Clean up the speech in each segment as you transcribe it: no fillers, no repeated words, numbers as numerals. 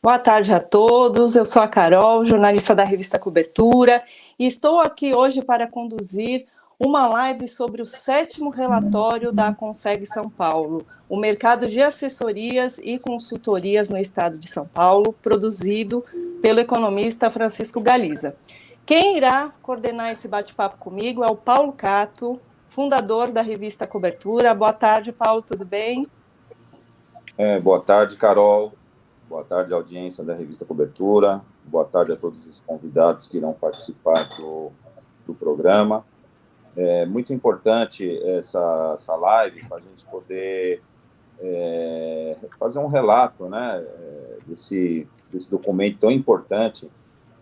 Boa tarde a todos, eu sou a Carol, jornalista da revista Cobertura, e estou aqui hoje para conduzir uma live sobre o 7º relatório da Conseg São Paulo, o mercado de assessorias e consultorias no estado de São Paulo, produzido pelo economista Francisco Galiza. Quem irá coordenar esse bate-papo comigo é o Paulo Cato, fundador da revista Cobertura. Boa tarde, Paulo, tudo bem? Boa tarde, Carol. Boa tarde, audiência da revista Cobertura. Boa tarde a todos os convidados que irão participar do programa. É muito importante essa live para a gente poder fazer um relato, né, desse documento tão importante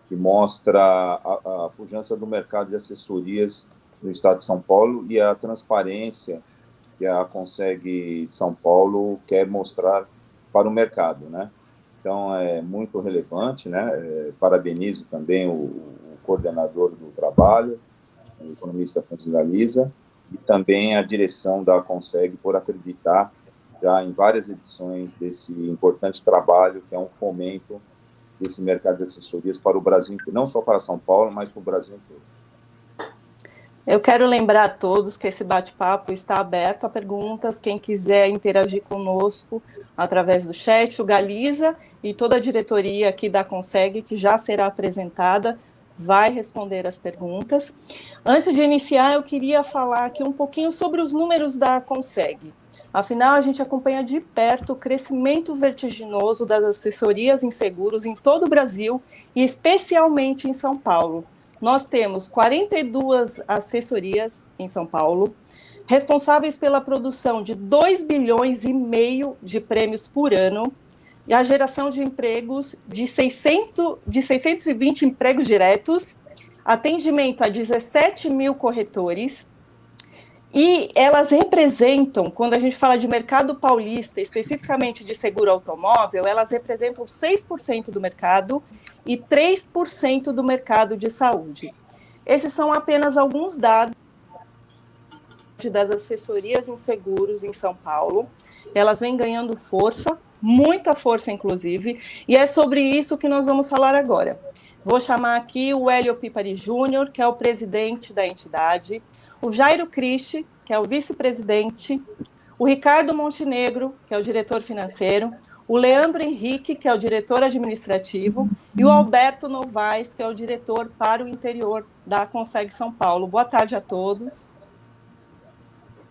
que mostra a pujança do mercado de assessorias no estado de São Paulo e a transparência que a Conseg São Paulo quer mostrar para o mercado, né? Então, é muito relevante, né? Parabenizo também o coordenador do trabalho, o economista Francisco Galiza, e também a direção da Conseg por acreditar já em várias edições desse importante trabalho, que é um fomento desse mercado de assessorias para o Brasil inteiro, não só para São Paulo, mas para o Brasil inteiro. Eu quero lembrar a todos que esse bate-papo está aberto a perguntas. Quem quiser interagir conosco através do chat, o Galiza e toda a diretoria aqui da Conseg, que já será apresentada, vai responder as perguntas. Antes de iniciar, eu queria falar aqui um pouquinho sobre os números da Conseg. Afinal, a gente acompanha de perto o crescimento vertiginoso das assessorias em seguros em todo o Brasil e especialmente em São Paulo. Nós temos 42 assessorias em São Paulo, responsáveis pela produção de 2,5 bilhões de prêmios por ano e a geração de empregos de 620 empregos diretos, atendimento a 17 mil corretores, e elas representam, quando a gente fala de mercado paulista, especificamente de seguro automóvel, elas representam 6% do mercado e 3% do mercado de saúde. Esses são apenas alguns dados das assessorias em seguros em São Paulo. Elas vêm ganhando força, muita força, inclusive, e é sobre isso que nós vamos falar agora. Vou chamar aqui o Hélio Pipari Júnior, que é o presidente da entidade, o Jairo Cristi, que é o vice-presidente, o Ricardo Montenegro, que é o diretor financeiro, o Leandro Henrique, que é o diretor administrativo, e o Alberto Novaes, que é o diretor para o interior da Conseg São Paulo. Boa tarde a todos.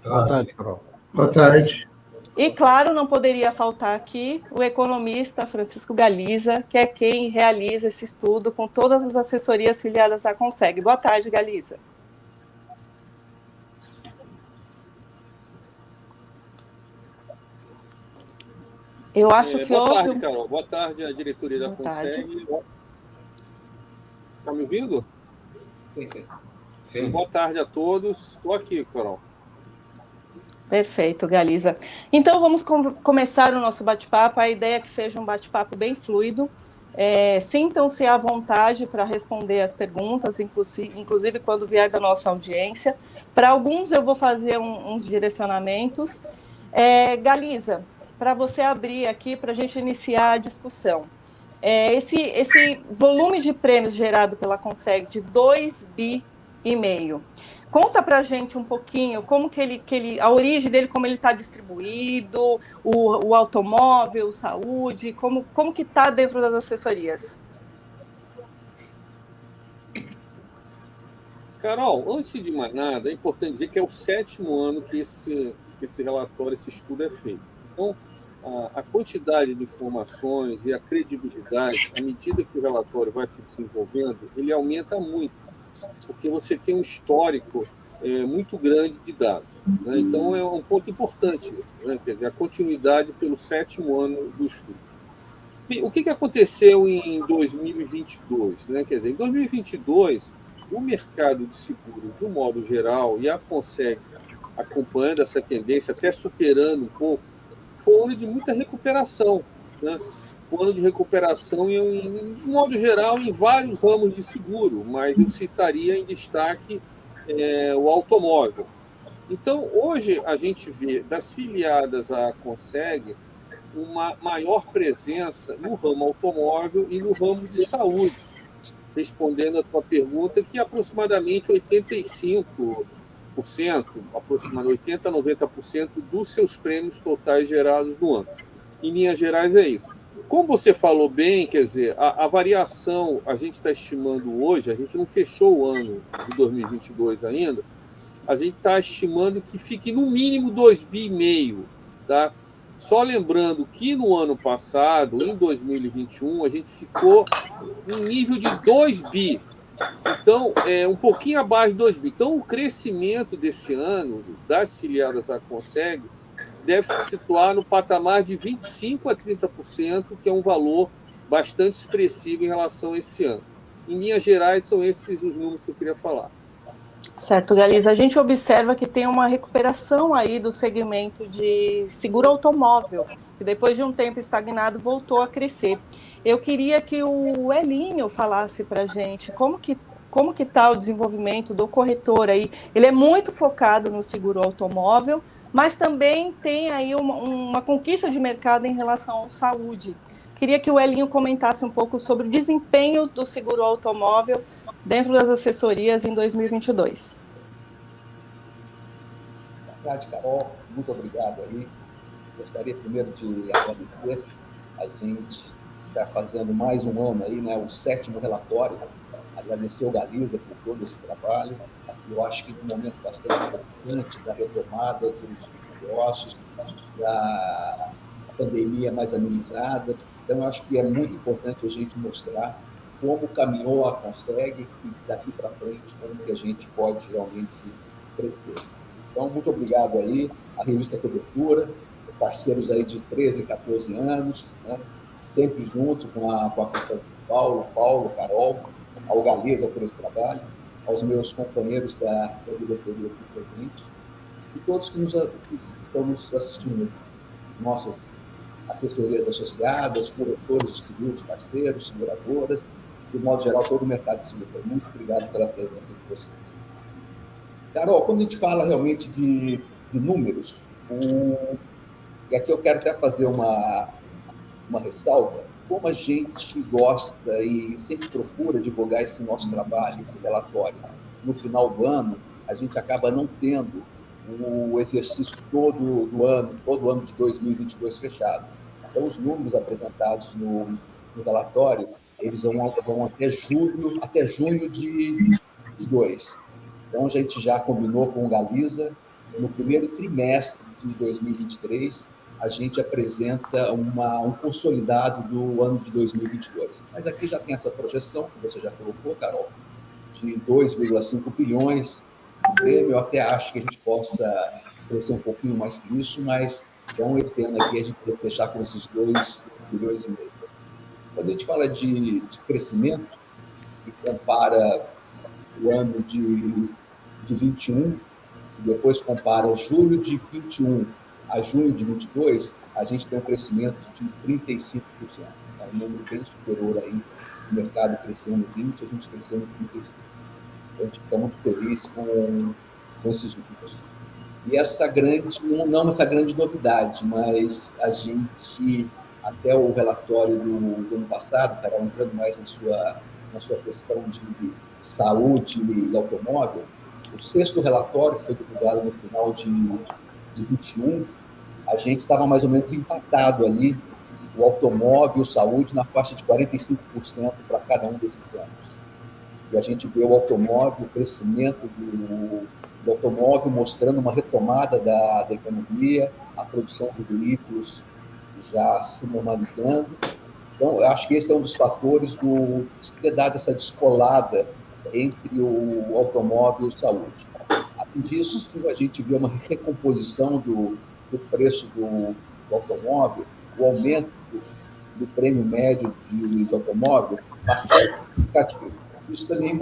Boa tarde, Carol. Boa tarde. E, claro, não poderia faltar aqui o economista Francisco Galiza, que é quem realiza esse estudo com todas as assessorias filiadas à Conseg. Boa tarde, Galiza. Eu acho que boa tarde, Carol. Boa tarde à diretoria da Conseg. Está me ouvindo? Sim. Boa tarde a todos. Estou aqui, Carol. Perfeito, Galiza. Então, vamos começar o nosso bate-papo. A ideia é que seja um bate-papo bem fluido. Sintam-se à vontade para responder as perguntas, inclusive quando vier da nossa audiência. Para alguns, eu vou fazer uns direcionamentos. Galiza, para você abrir aqui, para a gente iniciar a discussão. Esse volume de prêmios gerado pela Conseg de 2,5 bi, conta para a gente um pouquinho como a origem dele, como ele está distribuído, o automóvel, saúde, como que está dentro das assessorias. Carol, antes de mais nada, é importante dizer que é o 7º ano que esse relatório, esse estudo é feito. Então, a quantidade de informações e a credibilidade, à medida que o relatório vai se desenvolvendo, ele aumenta muito, porque você tem um histórico muito grande de dados, né? Então, é um ponto importante, né? Quer dizer, a continuidade pelo 7º ano do estudo. E o que aconteceu em 2022? Né? Quer dizer, em 2022, o mercado de seguro, de um modo geral, e a Conseg acompanhando essa tendência, até superando um pouco, foi um ano de muita recuperação, né? Foi um ano de recuperação, de modo geral, em vários ramos de seguro, mas eu citaria em destaque o automóvel. Então, hoje, a gente vê das filiadas à Conseg uma maior presença no ramo automóvel e no ramo de saúde, respondendo a tua pergunta, que aproximadamente 85%, aproximadamente 80% a 90% dos seus prêmios totais gerados no ano. Em linhas gerais, é isso. Como você falou bem, quer dizer, a variação, a gente está estimando hoje, a gente não fechou o ano de 2022 ainda, a gente está estimando que fique no mínimo 2,5 bi, tá? Só lembrando que no ano passado, em 2021, a gente ficou em nível de 2 bi. Então, um pouquinho abaixo de 2 bi. Então, o crescimento desse ano das filiadas à Conseg deve se situar no patamar de 25% a 30%, que é um valor bastante expressivo em relação a esse ano. Em linhas gerais, são esses os números que eu queria falar. Certo, Galiza. A gente observa que tem uma recuperação aí do segmento de seguro automóvel, que depois de um tempo estagnado voltou a crescer. Eu queria que o Elinho falasse para a gente como que está o desenvolvimento do corretor aí. Ele é muito focado no seguro automóvel, mas também tem aí uma conquista de mercado em relação à saúde. Queria que o Elinho comentasse um pouco sobre o desempenho do seguro automóvel dentro das assessorias em 2022. Boa tarde, Carol. Muito obrigado aí. Gostaria primeiro de agradecer. A gente está fazendo mais um ano aí, né, o 7º relatório. Agradecer ao Galiza por todo esse trabalho. Eu acho que num momento bastante importante da retomada dos negócios, da pandemia mais amenizada. Então, eu acho que é muito importante a gente mostrar como caminhou a Conseg e daqui para frente como que a gente pode realmente crescer. Então, muito obrigado aí à Revista Cobertura, parceiros aí de 13, 14 anos, né? Sempre junto com a Constância de Paulo, Carol, ao Galiza por esse trabalho, aos meus companheiros da diretoria aqui presente e todos que estão nos assistindo, as nossas assessorias associadas, corretores de seguros, parceiros, seguradoras, de modo geral, todo o mercado de seguro. Muito obrigado pela presença de vocês. Carol, quando a gente fala realmente de números, e aqui eu quero até fazer uma ressalva, como a gente gosta e sempre procura divulgar esse nosso trabalho, esse relatório, no final do ano, a gente acaba não tendo o exercício todo o ano de 2022 fechado. Então, os números apresentados no relatório, eles vão até junho de 22. Então, a gente já combinou com o Galiza, no primeiro trimestre de 2023, a gente apresenta um consolidado do ano de 2022. Mas aqui já tem essa projeção, que você já colocou, Carol, de 2,5 bilhões de prêmio. Eu até acho que a gente possa crescer um pouquinho mais que isso, mas então, esse ano aqui a gente vai fechar com esses 2,5 bilhões. Quando a gente fala de crescimento e compara o ano de 21 e depois compara julho de 21 a junho de 22, a gente tem um crescimento de 35%. É um número bem superior aí. O mercado crescendo 20%, a gente crescendo 35%. Então, a gente fica muito feliz com esses números. E não essa grande novidade, mas a gente, até o relatório do ano passado, Carol, entrando mais na sua questão de saúde e automóvel, o 6º relatório, que foi divulgado no final de 21, a gente estava mais ou menos empatado ali, o automóvel, saúde, na faixa de 45% para cada um desses anos. E a gente vê o automóvel, o crescimento do automóvel, mostrando uma retomada da economia, a produção de veículos já se normalizando. Então, eu acho que esse é um dos fatores de ter dado essa descolada entre o automóvel e o saúde. Além disso, a gente vê uma recomposição do preço do automóvel, o aumento do prêmio médio de automóvel bastante significativo. Isso também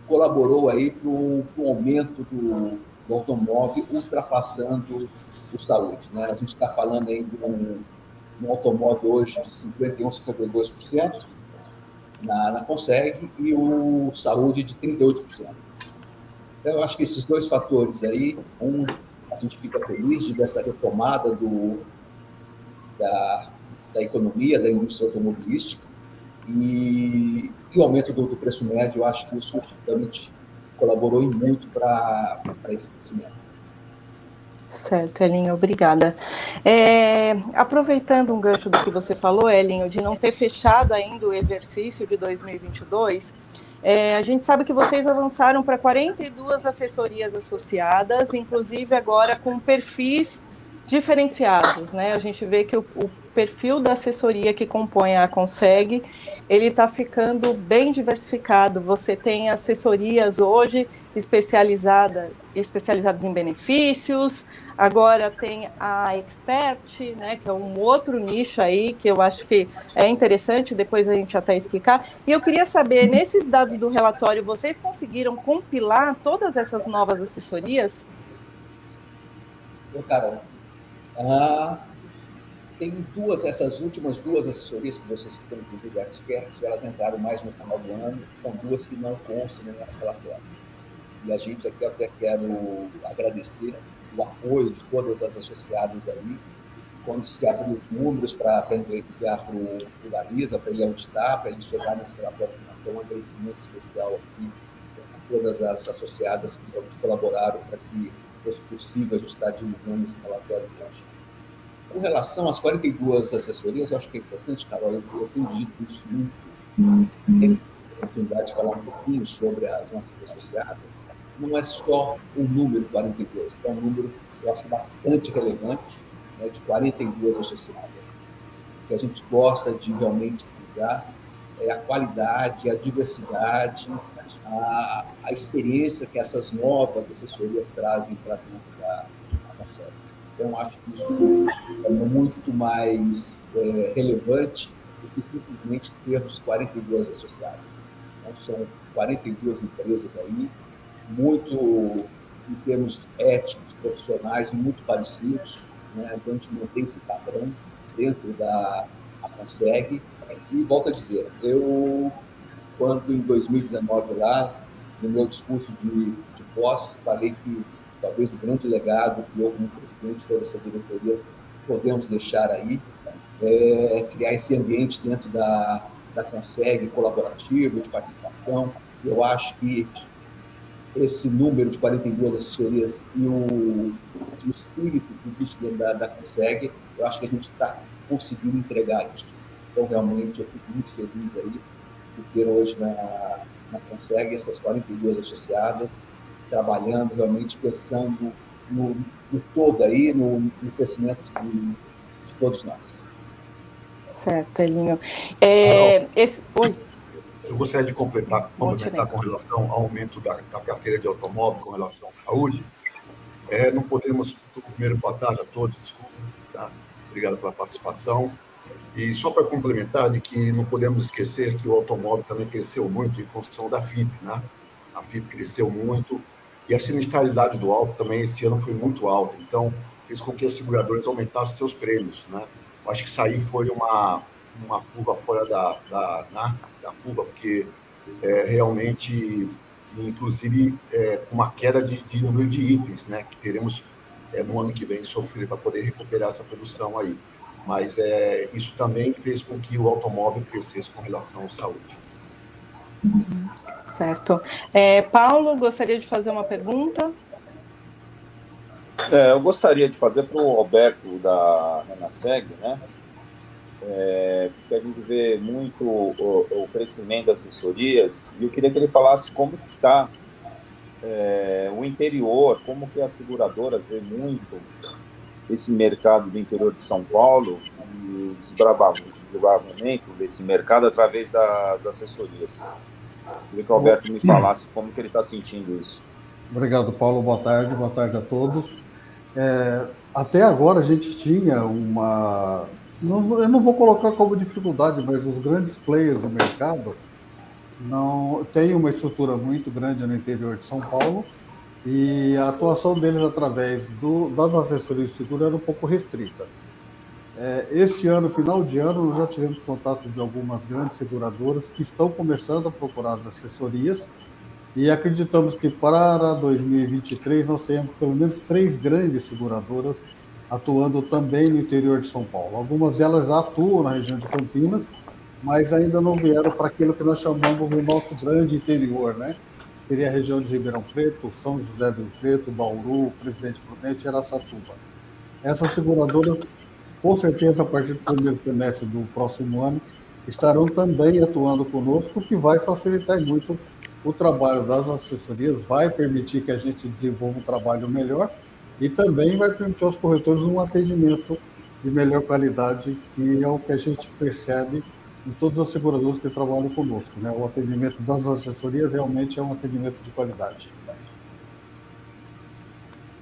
colaborou aí para o aumento do automóvel, ultrapassando o saúde, né? A gente está falando aí de um automóvel hoje de 51%, 52% na Conseg e o saúde de 38%. Então, eu acho que esses dois fatores aí, a gente fica feliz de ver essa retomada da economia, da indústria automobilística, e o aumento do preço médio, eu acho que isso realmente colaborou muito para esse crescimento. Certo, Elinho, obrigada. Aproveitando um gancho do que você falou, Elinho, de não ter fechado ainda o exercício de 2022, a gente sabe que vocês avançaram para 42 assessorias associadas, inclusive agora com perfis diferenciados, né? A gente vê que o perfil da assessoria que compõe a Conseg, ele está ficando bem diversificado. Você tem assessorias hoje especializadas em benefícios, agora tem a Expert, né, que é um outro nicho aí, que eu acho que é interessante, depois a gente até explicar. E eu queria saber, nesses dados do relatório, vocês conseguiram compilar todas essas novas assessorias? Carol, tem essas últimas duas assessorias que vocês citam, inclusive a Expert, elas entraram mais no final do ano, são duas que não constam no nosso relatório. E a gente aqui até quero agradecer o apoio de todas as associadas aí, quando se abriu os números para enviar para o Galisa, para ele auditar, para ele chegar nesse relatório. Então, um agradecimento especial aqui a todas as associadas que colaboraram para que fosse possível a gente estar divulgando esse relatório hoje. Com relação às 42 assessorias, eu acho que é importante, Carol, eu tenho dito isso muito, tenho a oportunidade de falar um pouquinho sobre as nossas associadas. Não é só o número 42, que é um número que eu acho bastante relevante, né, de 42 associadas. O que a gente gosta de realmente frisar é a qualidade, a diversidade, a experiência que essas novas assessorias trazem para dentro da Conseg. Então, acho que isso é muito mais relevante do que simplesmente termos 42 associadas. Então, são 42 empresas aí, muito, em termos éticos, profissionais, muito parecidos, né? Então, a gente mantém esse padrão dentro da Conseg. E volto a dizer, eu, quando em 2019, lá, no meu discurso de posse, falei que talvez o grande legado que eu, como presidente de toda essa diretoria, podemos deixar aí, criar esse ambiente dentro da Conseg colaborativo, de participação. Eu acho que esse número de 42 assessorias e o espírito que existe dentro da Conseg, eu acho que a gente está conseguindo entregar isso. Então, realmente, eu fico muito feliz aí de ter hoje na Conseg essas 42 associadas, trabalhando, realmente pensando no todo aí, no crescimento de todos nós. Certo, Elinho. Oi. Eu gostaria de complementar com relação ao aumento da carteira de automóvel, com relação à saúde. Não podemos, primeiro, boa tarde a todos, desculpa, tá? Obrigado pela participação. E só para complementar, de que não podemos esquecer que o automóvel também cresceu muito em função da FIP, né? A FIP cresceu muito e a sinistralidade do auto também esse ano foi muito alta. Então, fez com que as seguradoras aumentassem seus prêmios, né? Eu acho que isso aí foi uma curva fora da curva, porque realmente, inclusive, com uma queda de número de itens, né? Que teremos no ano que vem sofrer para poder recuperar essa produção aí. Mas isso também fez com que o automóvel crescesse com relação à saúde. Certo. Paulo, gostaria de fazer uma pergunta? Eu gostaria de fazer para o Roberto da Renaseg, né? Porque a gente vê muito o crescimento das assessorias, e eu queria que ele falasse como que está o interior, como que as seguradoras vê muito esse mercado do interior de São Paulo e o desbravamento desse mercado através das assessorias. Eu queria que o Alberto me falasse como que ele está sentindo isso. Obrigado, Paulo. Boa tarde a todos. Até agora a gente tinha eu não vou colocar como dificuldade, mas os grandes players do mercado não têm uma estrutura muito grande no interior de São Paulo, e a atuação deles através das assessorias de seguro era um pouco restrita. Este ano, final de ano, nós já tivemos contato de algumas grandes seguradoras que estão começando a procurar as assessorias, e acreditamos que para 2023 nós temos pelo menos 3 grandes seguradoras atuando também no interior de São Paulo. Algumas delas já atuam na região de Campinas, mas ainda não vieram para aquilo que nós chamamos do nosso grande interior, né? Seria a região de Ribeirão Preto, São José do Rio Preto, Bauru, Presidente Prudente e Araçatuba. Essas seguradoras, com certeza, a partir do primeiro semestre do próximo ano, estarão também atuando conosco, o que vai facilitar muito o trabalho das assessorias, vai permitir que a gente desenvolva um trabalho melhor e também vai permitir aos corretores um atendimento de melhor qualidade, que é o que a gente percebe em todas as seguradoras que trabalham conosco, né? O atendimento das assessorias realmente é um atendimento de qualidade.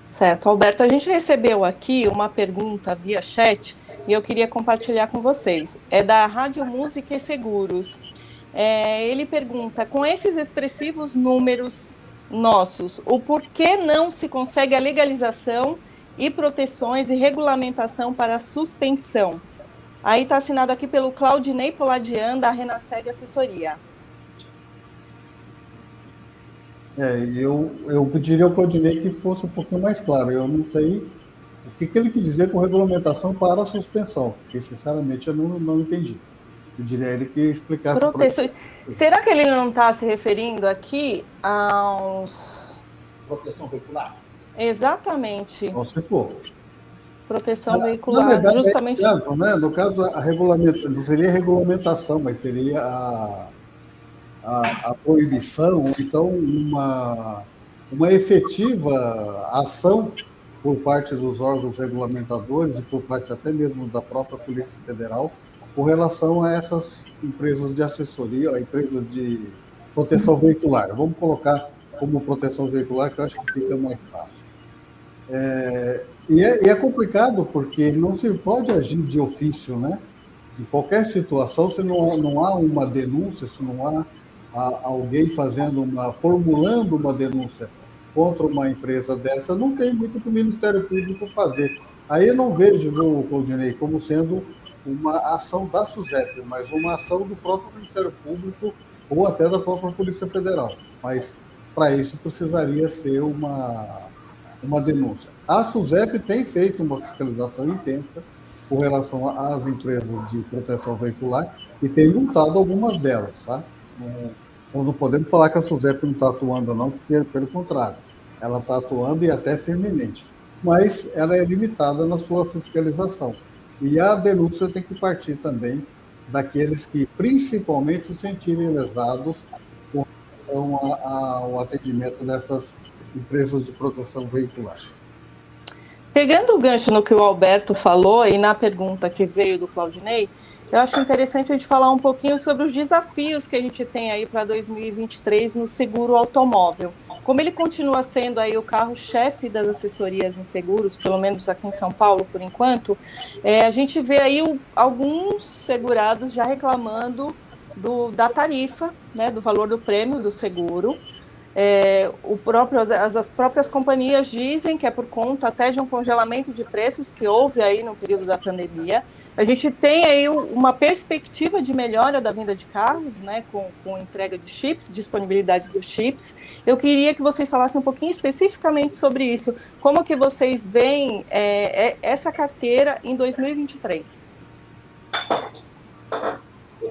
Certo, Alberto, a gente recebeu aqui uma pergunta via chat e eu queria compartilhar com vocês. É da Rádio Música e Seguros. Ele pergunta, com esses expressivos números nossos, o porquê não se consegue a legalização e proteções e regulamentação para a suspensão? Aí está assinado aqui pelo Claudinei Poladian, da Renaseg Assessoria. Eu pediria ao Claudinei que fosse um pouquinho mais claro. Eu não sei o que ele quis dizer com regulamentação para a suspensão, porque, sinceramente, eu não entendi. Eu diria a ele que explicasse... Será que ele não está se referindo aqui aos... Proteção veicular? Exatamente. Não, se for. Proteção veicular, na verdade, justamente... No caso, a regulamentação, não seria a regulamentação, mas seria a proibição, então uma efetiva ação por parte dos órgãos regulamentadores e por parte até mesmo da própria Polícia Federal com relação a essas empresas de assessoria, a empresas de proteção veicular. Vamos colocar como proteção veicular, que eu acho que fica mais fácil. E é complicado, porque não se pode agir de ofício, né? Em qualquer situação, se não há uma denúncia, se não há alguém formulando uma denúncia contra uma empresa dessa, não tem muito que o Ministério Público fazer. Aí eu não vejo, Claudinei, como sendo uma ação da SUSEP, mas uma ação do próprio Ministério Público ou até da própria Polícia Federal. Mas, para isso, precisaria ser uma denúncia. A SUSEP tem feito uma fiscalização intensa com relação às empresas de proteção veicular e tem multado algumas delas, tá? Nós não podemos falar que a SUSEP não está atuando, não, porque, pelo contrário, ela está atuando e até firmemente. Mas ela é limitada na sua fiscalização. E a denúncia tem que partir também daqueles que, principalmente, se sentirem lesados com relação ao atendimento dessas empresas de proteção veicular. Pegando o gancho no que o Alberto falou e na pergunta que veio do Claudinei, eu acho interessante a gente falar um pouquinho sobre os desafios que a gente tem aí para 2023 no seguro automóvel. Como ele continua sendo aí o carro-chefe das assessorias em seguros, pelo menos aqui em São Paulo, por enquanto, a gente vê aí alguns segurados já reclamando da tarifa, né, do valor do prêmio do seguro. As próprias companhias dizem que é por conta até de um congelamento de preços que houve aí no período da pandemia. A gente tem aí uma perspectiva de melhora da venda de carros, né, com entrega de chips, disponibilidade dos chips. Eu queria que vocês falassem um pouquinho especificamente sobre isso. Como que vocês veem essa carteira em 2023?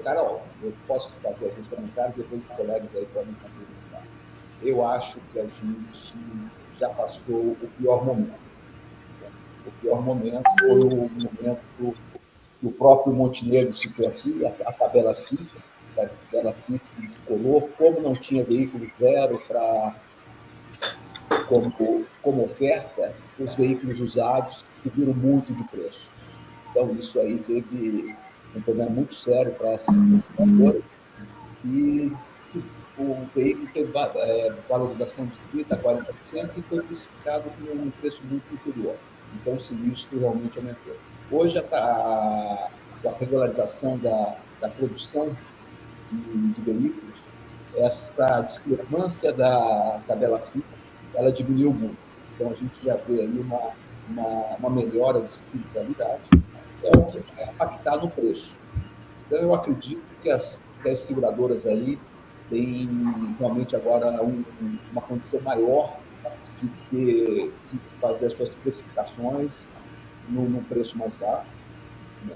Carol, eu posso fazer alguns comentários e depois os colegas aí podem complementar. Eu acho que a gente já passou o pior momento. O pior momento foi o momento que o próprio Montenegro citou aqui, a tabela FIP, que descolou, como não tinha veículo zero como oferta, os veículos usados subiram muito de preço. Então, isso aí teve um problema muito sério para essas seguradoras e o veículo teve valorização de 30% a 40% e foi precificado com um preço muito inferior. Então, o sinistro realmente aumentou. Hoje, com a regularização da produção de veículos, essa discrepância da tabela FIP, ela diminuiu muito. Então, a gente já vê aí uma melhora de sinistralidade, o que vai impactar no preço. Então, eu acredito que as seguradoras aí tem realmente agora uma condição maior de fazer as suas especificações num preço mais baixo, né?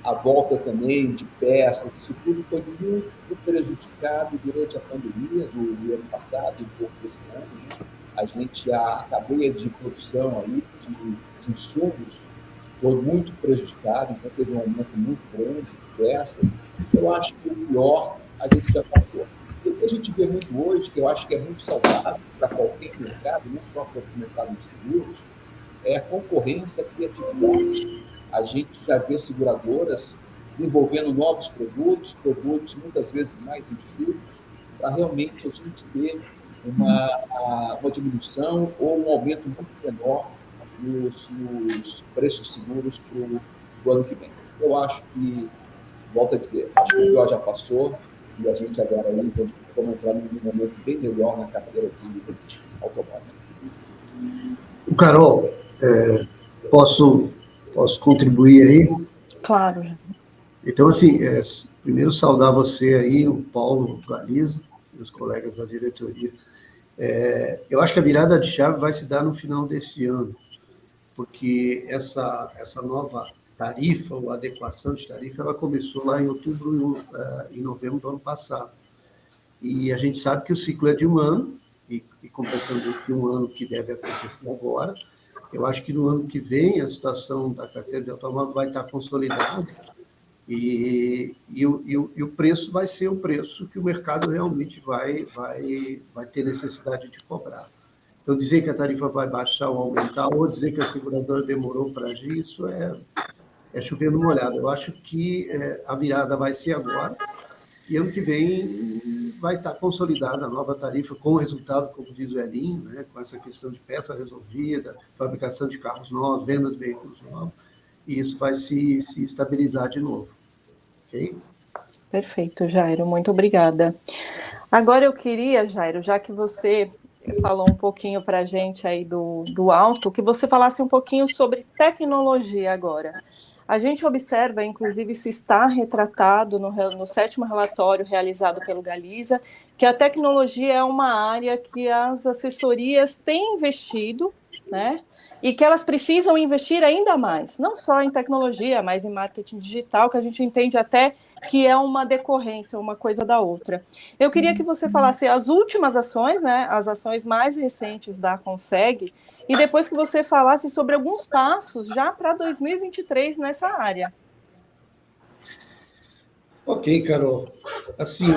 A volta também de peças, isso tudo foi muito prejudicado durante a pandemia do ano passado e um pouco desse ano, né? A cadeia de produção aí, de insumos foi muito prejudicada, então teve um aumento muito grande de peças. Eu acho que o pior a gente já passou. O que a gente vê muito hoje, que eu acho que é muito saudável para qualquer mercado, não só para o mercado de seguros, é a concorrência, a criatividade. A gente já vê seguradoras desenvolvendo novos produtos muitas vezes mais enxutos, para realmente a gente ter uma diminuição ou um aumento muito menor nos preços seguros para o ano que vem. Eu acho que, volto a dizer, acho que o pior já passou e a gente agora vamos entrar num momento bem melhor na carteira de automóvel. O Carol, posso contribuir aí? Claro. Então, assim, primeiro saudar você aí, o Paulo Galiza e os colegas da diretoria. Eu acho que a virada de chave vai se dar no final desse ano, porque essa nova tarifa, ou adequação de tarifa, ela começou lá em outubro e novembro do ano passado. E a gente sabe que o ciclo é de um ano, e completando esse um ano que deve acontecer agora, eu acho que no ano que vem a situação da carteira de automóvel vai estar consolidada e o preço vai ser o preço que o mercado realmente vai ter necessidade de cobrar. Então, dizer que a tarifa vai baixar ou aumentar, ou dizer que a seguradora demorou para agir, isso é chover no molhado. Eu acho que a virada vai ser agora, e ano que vem vai estar consolidada a nova tarifa, com o resultado, como diz o Elinho, né, com essa questão de peça resolvida, fabricação de carros novos, venda de veículos novos, e isso vai se estabilizar de novo. Ok? Perfeito, Jairo, muito obrigada. Agora eu queria, Jairo, já que você falou um pouquinho para a gente aí do Auto, que você falasse um pouquinho sobre tecnologia agora. A gente observa, inclusive isso está retratado no 7º relatório realizado pelo Galiza, que a tecnologia é uma área que as assessorias têm investido, né? E que elas precisam investir ainda mais, não só em tecnologia, mas em marketing digital, que a gente entende até que é uma decorrência, uma coisa da outra. Eu queria que você falasse as últimas ações, né? As ações mais recentes da Consegue, e depois que você falasse sobre alguns passos já para 2023 nessa área. Ok, Carol. Assim,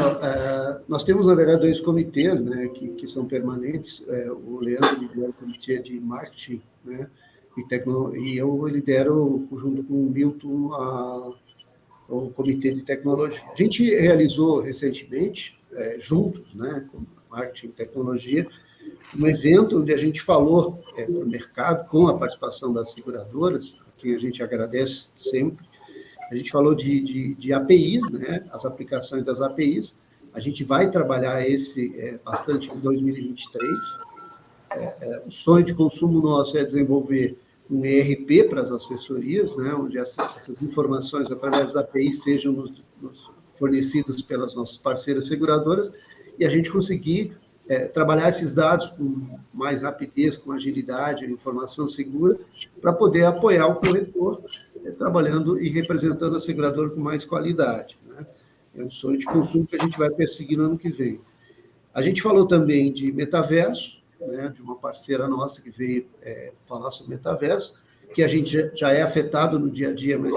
nós temos, na verdade, 2 comitês, né, que são permanentes. O Leandro lidera o comitê de marketing, né, e eu lidero, junto com o Milton, o comitê de tecnologia. A gente realizou recentemente, juntos, né, com marketing e tecnologia, um evento onde a gente falou para o mercado, com a participação das seguradoras, que a gente agradece sempre. A gente falou de APIs, né, as aplicações das APIs. A gente vai trabalhar bastante em 2023. O sonho de consumo nosso é desenvolver um ERP para as assessorias, né, onde essas informações, através das APIs, sejam nos fornecidas pelas nossas parceiras seguradoras, e a gente conseguir trabalhar esses dados com mais rapidez, com agilidade, informação segura, para poder apoiar o corretor, trabalhando e representando a seguradora com mais qualidade, né? É um sonho de consumo que a gente vai perseguir no ano que vem. A gente falou também de metaverso, né, de uma parceira nossa que veio falar sobre metaverso, que a gente já é afetado no dia a dia, mas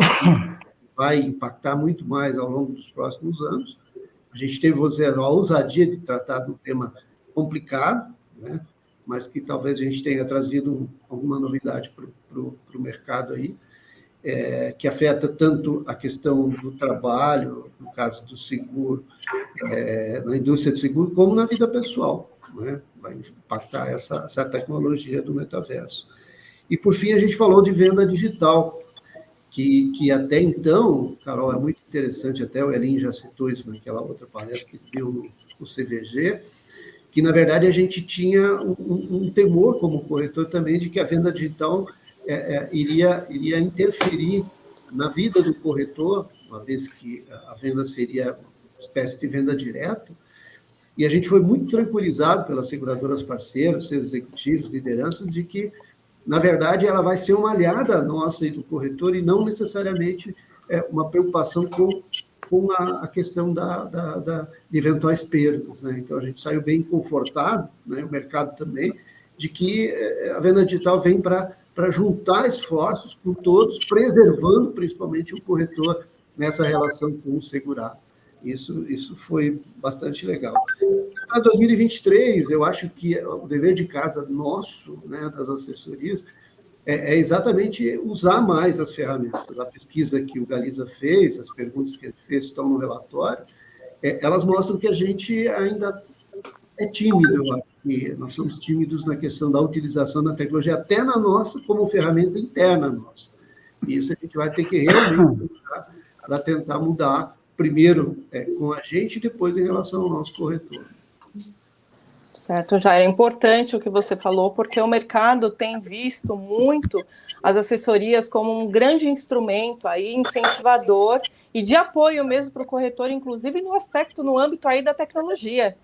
vai impactar muito mais ao longo dos próximos anos. A gente teve, vou dizer, a ousadia de tratar de um tema complicado, né, mas que talvez a gente tenha trazido alguma novidade para o mercado aí, que afeta tanto a questão do trabalho, no caso do seguro, na indústria de seguro, como na vida pessoal, né? Vai impactar essa tecnologia do metaverso. E, por fim, a gente falou de venda digital, que até então, Carol, é muito interessante, até o Elin já citou isso naquela outra palestra que deu no CVG, que, na verdade, a gente tinha um temor como corretor também de que a venda digital iria interferir na vida do corretor, uma vez que a venda seria uma espécie de venda direta, E a gente foi muito tranquilizado pelas seguradoras parceiras, seus executivos, lideranças, de que, na verdade, ela vai ser uma aliada nossa e do corretor e não necessariamente uma preocupação com a questão de eventuais perdas, né? Então, a gente saiu bem confortado, né, o mercado também, de que a venda digital vem para juntar esforços com todos, preservando principalmente o corretor nessa relação com o segurado. Isso foi bastante legal. Para 2023, eu acho que o dever de casa nosso, né, das assessorias, é exatamente usar mais as ferramentas. A pesquisa que o Galiza fez, as perguntas que ele fez estão no relatório, elas mostram que a gente ainda é tímido, eu acho que nós somos tímidos na questão da utilização da tecnologia, até na nossa, como ferramenta interna nossa. E isso a gente vai ter que realmente usar para tentar mudar, primeiro com a gente e depois em relação ao nosso corretor. Certo, já é importante o que você falou, porque o mercado tem visto muito as assessorias como um grande instrumento aí, incentivador e de apoio mesmo para o corretor, inclusive no âmbito aí da tecnologia.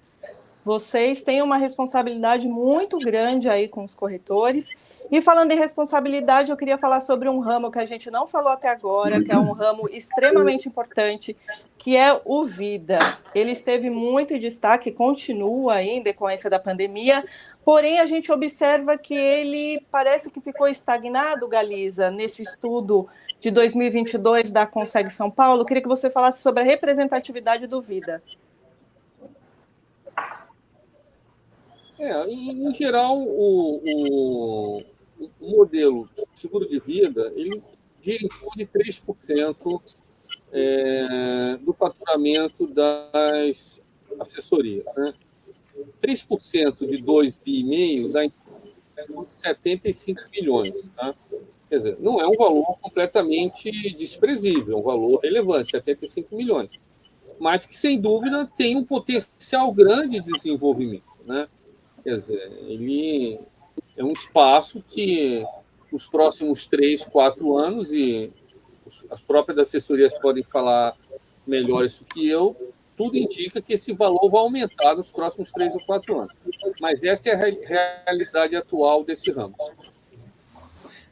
Vocês têm uma responsabilidade muito grande aí com os corretores. E falando em responsabilidade, eu queria falar sobre um ramo que a gente não falou até agora, que é um ramo extremamente importante, que é o Vida. Ele esteve muito em destaque, continua aí em decorrência da pandemia, porém a gente observa que ele parece que ficou estagnado, Galiza, nesse estudo de 2022 da Consegue São Paulo. Eu queria que você falasse sobre a representatividade do Vida. Em geral, o modelo seguro de vida, ele gira em torno de 3% do faturamento das assessorias, né? 3% de 2,5 bi dá em torno de 75 milhões. Tá? Quer dizer, não é um valor completamente desprezível, é um valor relevante, 75 milhões. Mas que, sem dúvida, tem um potencial grande de desenvolvimento, né? Quer dizer, ele é um espaço que os próximos 3, 4 anos, e as próprias assessorias podem falar melhor isso que eu, tudo indica que esse valor vai aumentar nos próximos 3 ou 4 anos. Mas essa é a realidade atual desse ramo.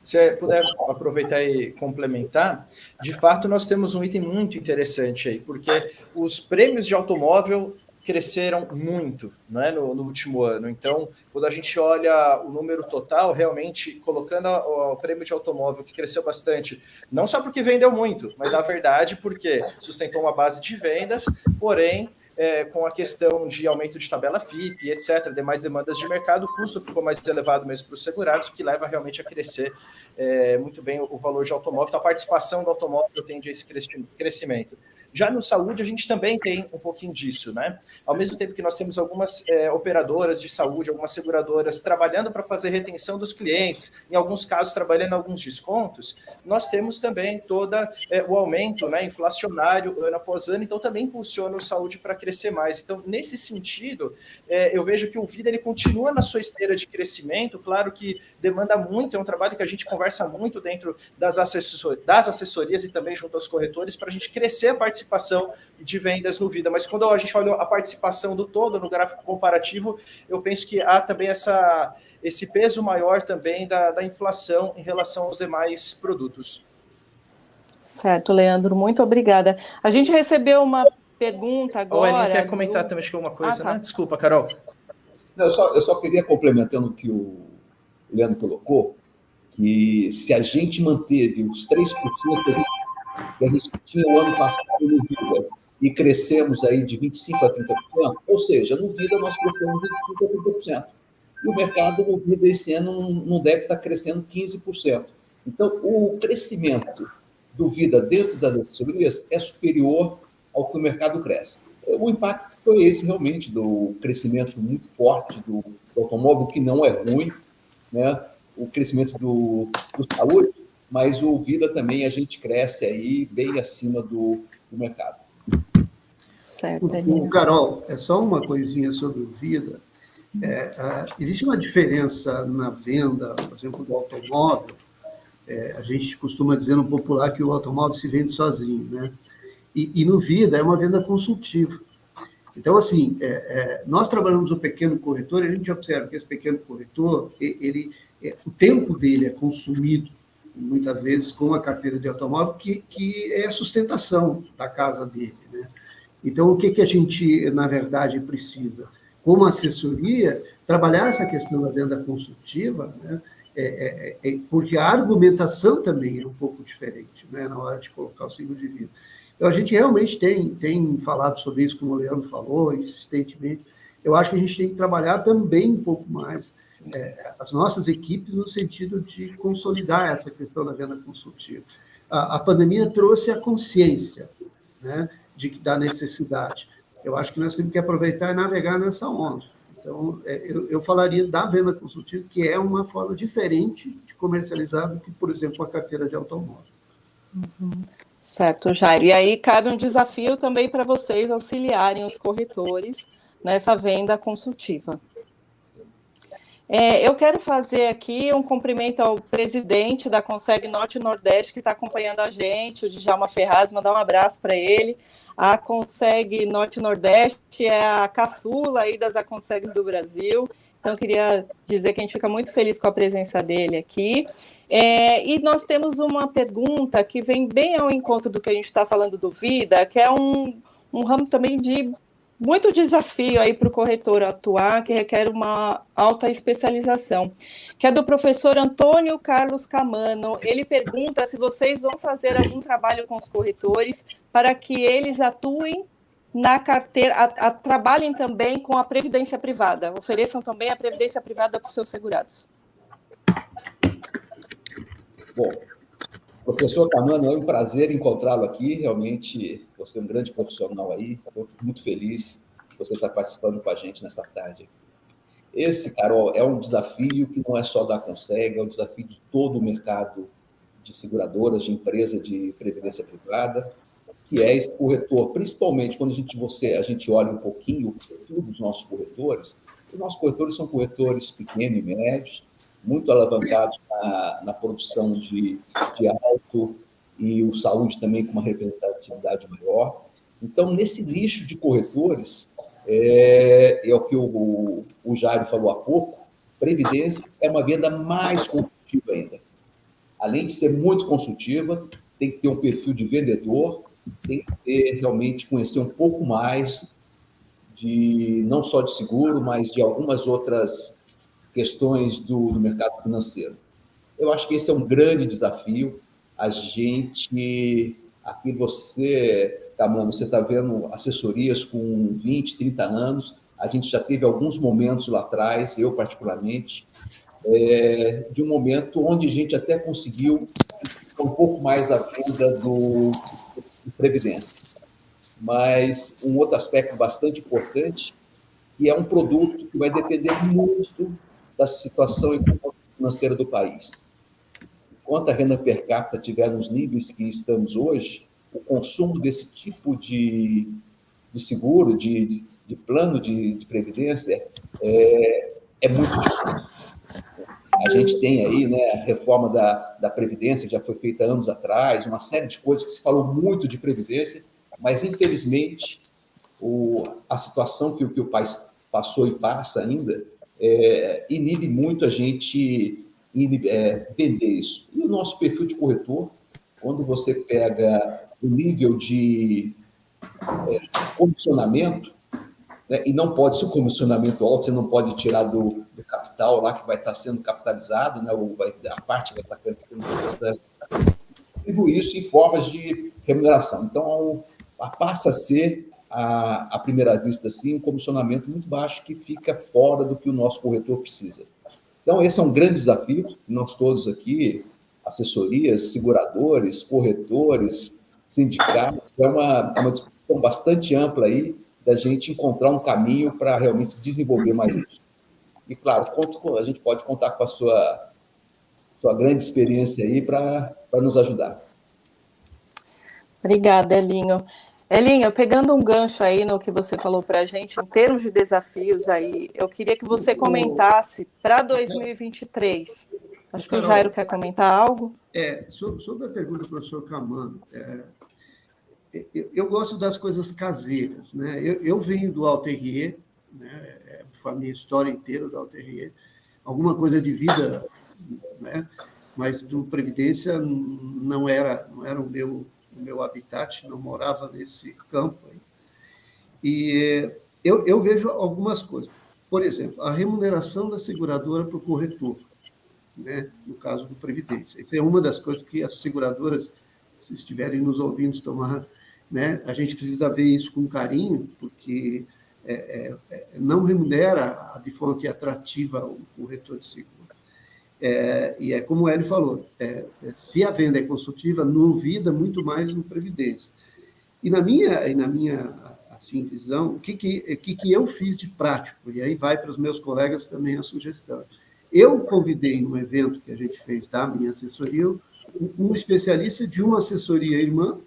Se puder aproveitar e complementar, de fato nós temos um item muito interessante aí, porque os prêmios de automóvel cresceram muito, né, no último ano. Então, quando a gente olha o número total, realmente colocando o prêmio de automóvel, que cresceu bastante, não só porque vendeu muito, mas na verdade porque sustentou uma base de vendas, porém, com a questão de aumento de tabela FIP, etc., demais demandas de mercado, o custo ficou mais elevado mesmo para os segurados, que leva realmente a crescer muito bem o valor de automóvel. Então, a participação do automóvel tende a esse crescimento. Já no saúde, a gente também tem um pouquinho disso, né? Ao mesmo tempo que nós temos algumas operadoras de saúde, algumas seguradoras trabalhando para fazer retenção dos clientes, em alguns casos trabalhando alguns descontos, nós temos também todo o aumento, né, inflacionário ano após ano, então também impulsiona o saúde para crescer mais. Então, nesse sentido, eu vejo que o Vida ele continua na sua esteira de crescimento, claro que demanda muito, é um trabalho que a gente conversa muito dentro das assessorias e também junto aos corretores para a gente crescer a participação de vendas no Vida, mas quando a gente olha a participação do todo no gráfico comparativo, eu penso que há também esse peso maior também da inflação em relação aos demais produtos. Certo, Leandro, muito obrigada. A gente recebeu uma pergunta agora... O Elinho quer comentar também, acho que alguma coisa, tá. Né? Desculpa, Carol. Não, eu só queria, complementando o que o Leandro colocou, que se a gente manteve os 3% que a gente tinha o ano passado no Vida e crescemos aí de 25% a 30%, ou seja, no Vida nós crescemos 25% a 30%. E o mercado no Vida esse ano não deve estar crescendo 15%. Então, o crescimento do Vida dentro das assessorias é superior ao que o mercado cresce. O impacto foi esse realmente, do crescimento muito forte do automóvel, que não é ruim, né? O crescimento do saúde, mas o Vida também a gente cresce aí bem acima do mercado. Certo. Carol, é só uma coisinha sobre o Vida. Existe uma diferença na venda, por exemplo, do automóvel. A gente costuma dizer no popular que o automóvel se vende sozinho, né? E no Vida é uma venda consultiva. Então, assim, nós trabalhamos o pequeno corretor e a gente observa que esse pequeno corretor, o tempo dele é consumido, muitas vezes, com a carteira de automóvel, que é a sustentação da casa dele, né? Então, o que a gente, na verdade, precisa? Como assessoria, trabalhar essa questão da venda consultiva, né? Porque a argumentação também é um pouco diferente, né, na hora de colocar o seguro de vida. Então, a gente realmente tem falado sobre isso, como o Leandro falou, insistentemente. Eu acho que a gente tem que trabalhar também um pouco mais as nossas equipes no sentido de consolidar essa questão da venda consultiva. A pandemia trouxe a consciência, né, da necessidade. Eu acho que nós temos que aproveitar e navegar nessa onda. Então, eu falaria da venda consultiva, que é uma forma diferente de comercializar do que, por exemplo, a carteira de automóvel. Certo, Jairo. E aí cabe um desafio também para vocês auxiliarem os corretores nessa venda consultiva. Eu quero fazer aqui um cumprimento ao presidente da Conseg Norte e Nordeste, que está acompanhando a gente, o Djalma Ferraz, mandar um abraço para ele. A Conseg Norte e Nordeste é a caçula aí das Aconsegs do Brasil, então queria dizer que a gente fica muito feliz com a presença dele aqui. E nós temos uma pergunta que vem bem ao encontro do que a gente está falando do Vida, que é um ramo também de muito desafio aí para o corretor atuar, que requer uma alta especialização, que é do professor Antônio Carlos Camano. Ele pergunta se vocês vão fazer algum trabalho com os corretores para que eles atuem na carteira, trabalhem também com a previdência privada, ofereçam também a previdência privada para os seus segurados. Bom, professor Camano, é um prazer encontrá-lo aqui, realmente você é um grande profissional aí, eu fico muito feliz que você está participando com a gente nessa tarde. Esse, Carol, é um desafio que não é só da Conseg, é um desafio de todo o mercado de seguradoras, de empresa de previdência privada, que é esse corretor, principalmente quando a gente olha um pouquinho o perfil dos nossos corretores, os nossos corretores são corretores pequenos e médios, muito alavancados na produção de auto e o saúde também com uma representatividade maior. Então, nesse nicho de corretores, é o que o Jairo falou há pouco, previdência é uma venda mais consultiva ainda. Além de ser muito consultiva, tem que ter um perfil de vendedor, tem que realmente conhecer um pouco mais não só de seguro, mas de algumas outras questões do mercado financeiro. Eu acho que esse é um grande desafio. Aqui Camano, você está vendo assessorias com 20, 30 anos, a gente já teve alguns momentos lá atrás, eu particularmente, de um momento onde a gente até conseguiu um pouco mais a venda de previdência. Mas um outro aspecto bastante importante, que é um produto que vai depender muito da situação financeira do país. Enquanto a renda per capita estiver nos níveis que estamos hoje, o consumo desse tipo de seguro, de plano de previdência, é muito difícil. A gente tem aí, né, a reforma da Previdência, que já foi feita anos atrás, uma série de coisas que se falou muito de Previdência, mas, infelizmente, a situação que o país passou e passa ainda inibe muito a gente vender isso. E o nosso perfil de corretor, quando você pega o nível de comissionamento, né, e não pode ser um comissionamento alto, você não pode tirar do capital lá que vai estar sendo capitalizado, né, a parte vai estar sendo capitalizada, tudo isso em formas de remuneração. Então, passa a ser, à primeira vista, assim, um comissionamento muito baixo que fica fora do que o nosso corretor precisa. Então, esse é um grande desafio, nós todos aqui, assessorias, seguradores, corretores, sindicatos, é uma discussão bastante ampla aí da gente encontrar um caminho para realmente desenvolver mais isso. E, claro, a gente pode contar com a sua grande experiência aí para nos ajudar. Obrigada, Elinho. Elinho, pegando um gancho aí no que você falou para a gente, em termos de desafios aí, eu queria que você comentasse para 2023. Acho que o Jairo quer comentar algo. Sobre a pergunta do professor Camano, eu gosto das coisas caseiras, né? Eu venho do Alter, né? Foi a minha história inteira do Alter, alguma coisa de vida, né? Mas do Previdência não era o meu habitat, não morava nesse campo. E eu vejo algumas coisas. Por exemplo, a remuneração da seguradora para o corretor, né? No caso do Previdência. Isso é uma das coisas que as seguradoras, se estiverem nos ouvindo, tomar, né? A gente precisa ver isso com carinho, porque não remunera de forma que é atrativa o corretor de seguro. E é como o Hélio falou, se a venda é consultiva, não vida muito mais no Previdência. E na minha assim, visão, o que eu fiz de prático, e aí vai para os meus colegas também a sugestão. Eu convidei num evento que a gente fez da minha assessoria, um especialista de uma assessoria irmã,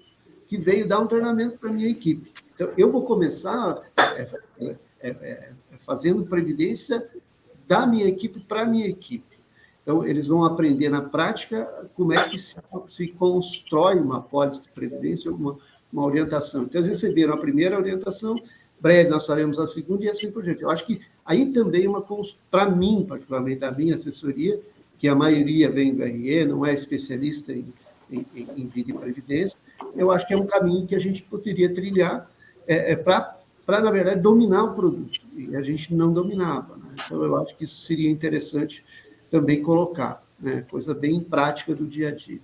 que veio dar um treinamento para a minha equipe. Então, eu vou começar fazendo previdência da minha equipe para a minha equipe. Então, eles vão aprender na prática como é que se constrói uma apólice de previdência, uma orientação. Então, eles receberam a primeira orientação, breve nós faremos a segunda e assim por diante. Eu acho que aí também para mim, particularmente, a minha assessoria, que a maioria vem do RE, não é especialista em vida e previdência, eu acho que é um caminho que a gente poderia trilhar para, na verdade, dominar o produto. E a gente não dominava, né? Então, eu acho que isso seria interessante também colocar, né? Coisa bem prática do dia a dia.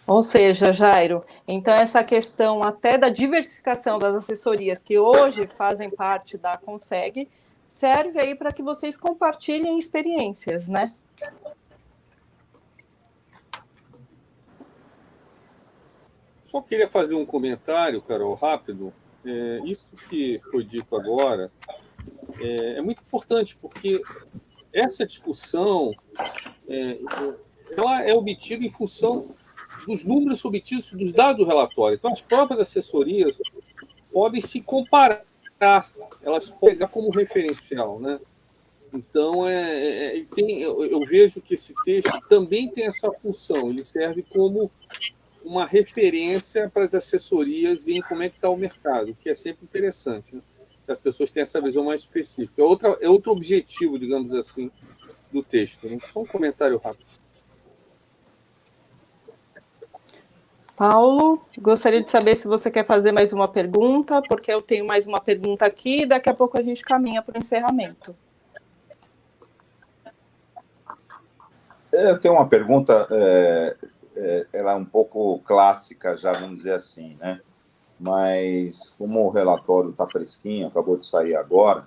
Ou seja, Jairo, então essa questão até da diversificação das assessorias que hoje fazem parte da Conseg serve aí para que vocês compartilhem experiências, né? Só queria fazer um comentário, Carol, rápido. Isso que foi dito agora é muito importante, porque essa discussão ela é obtida em função dos números obtidos dos dados do relatório. Então, as próprias assessorias podem se comparar, elas podem pegar como referencial, né? Então, eu vejo que esse texto também tem essa função, ele serve como uma referência para as assessorias verem como é que está o mercado, que é sempre interessante, né? As pessoas têm essa visão mais específica. É outro objetivo, digamos assim, do texto, né? Só um comentário rápido. Paulo, gostaria de saber se você quer fazer mais uma pergunta, porque eu tenho mais uma pergunta aqui e daqui a pouco a gente caminha para o encerramento. Eu tenho uma pergunta, ela é um pouco clássica, já vamos dizer assim, né? Mas como o relatório está fresquinho, acabou de sair agora,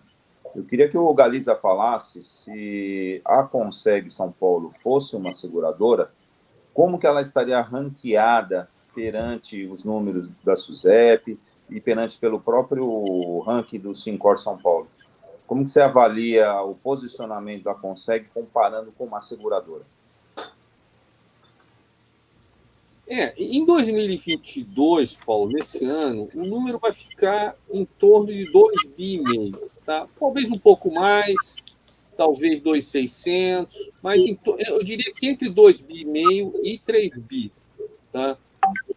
eu queria que o Galiza falasse se a Conseg São Paulo fosse uma seguradora, como que ela estaria ranqueada perante os números da SUSEP e perante pelo próprio ranking do Sincor São Paulo? Como que você avalia o posicionamento da Conseg comparando com uma seguradora? Em 2022, Paulo, nesse ano, o número vai ficar em torno de 2,5 bi, tá? Talvez um pouco mais, talvez 2,600, mas eu diria que entre 2,5 bi e 3 bi, tá?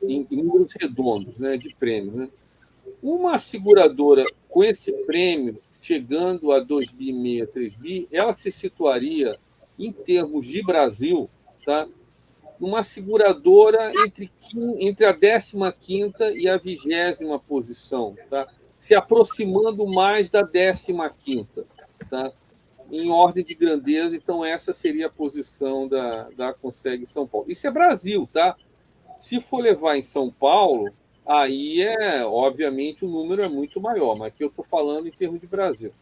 Em números redondos, né, de prêmios, né? Uma seguradora com esse prêmio, chegando a 2,5 bi a 3 bi, ela se situaria, em termos de Brasil, tá? Numa seguradora entre a 15ª e a 20ª posição, tá? Se aproximando mais da 15ª, tá? Em ordem de grandeza, então essa seria a posição da Conseg São Paulo. Isso é Brasil, tá? Se for levar em São Paulo, aí obviamente o número é muito maior, mas aqui eu estou falando em termos de Brasil.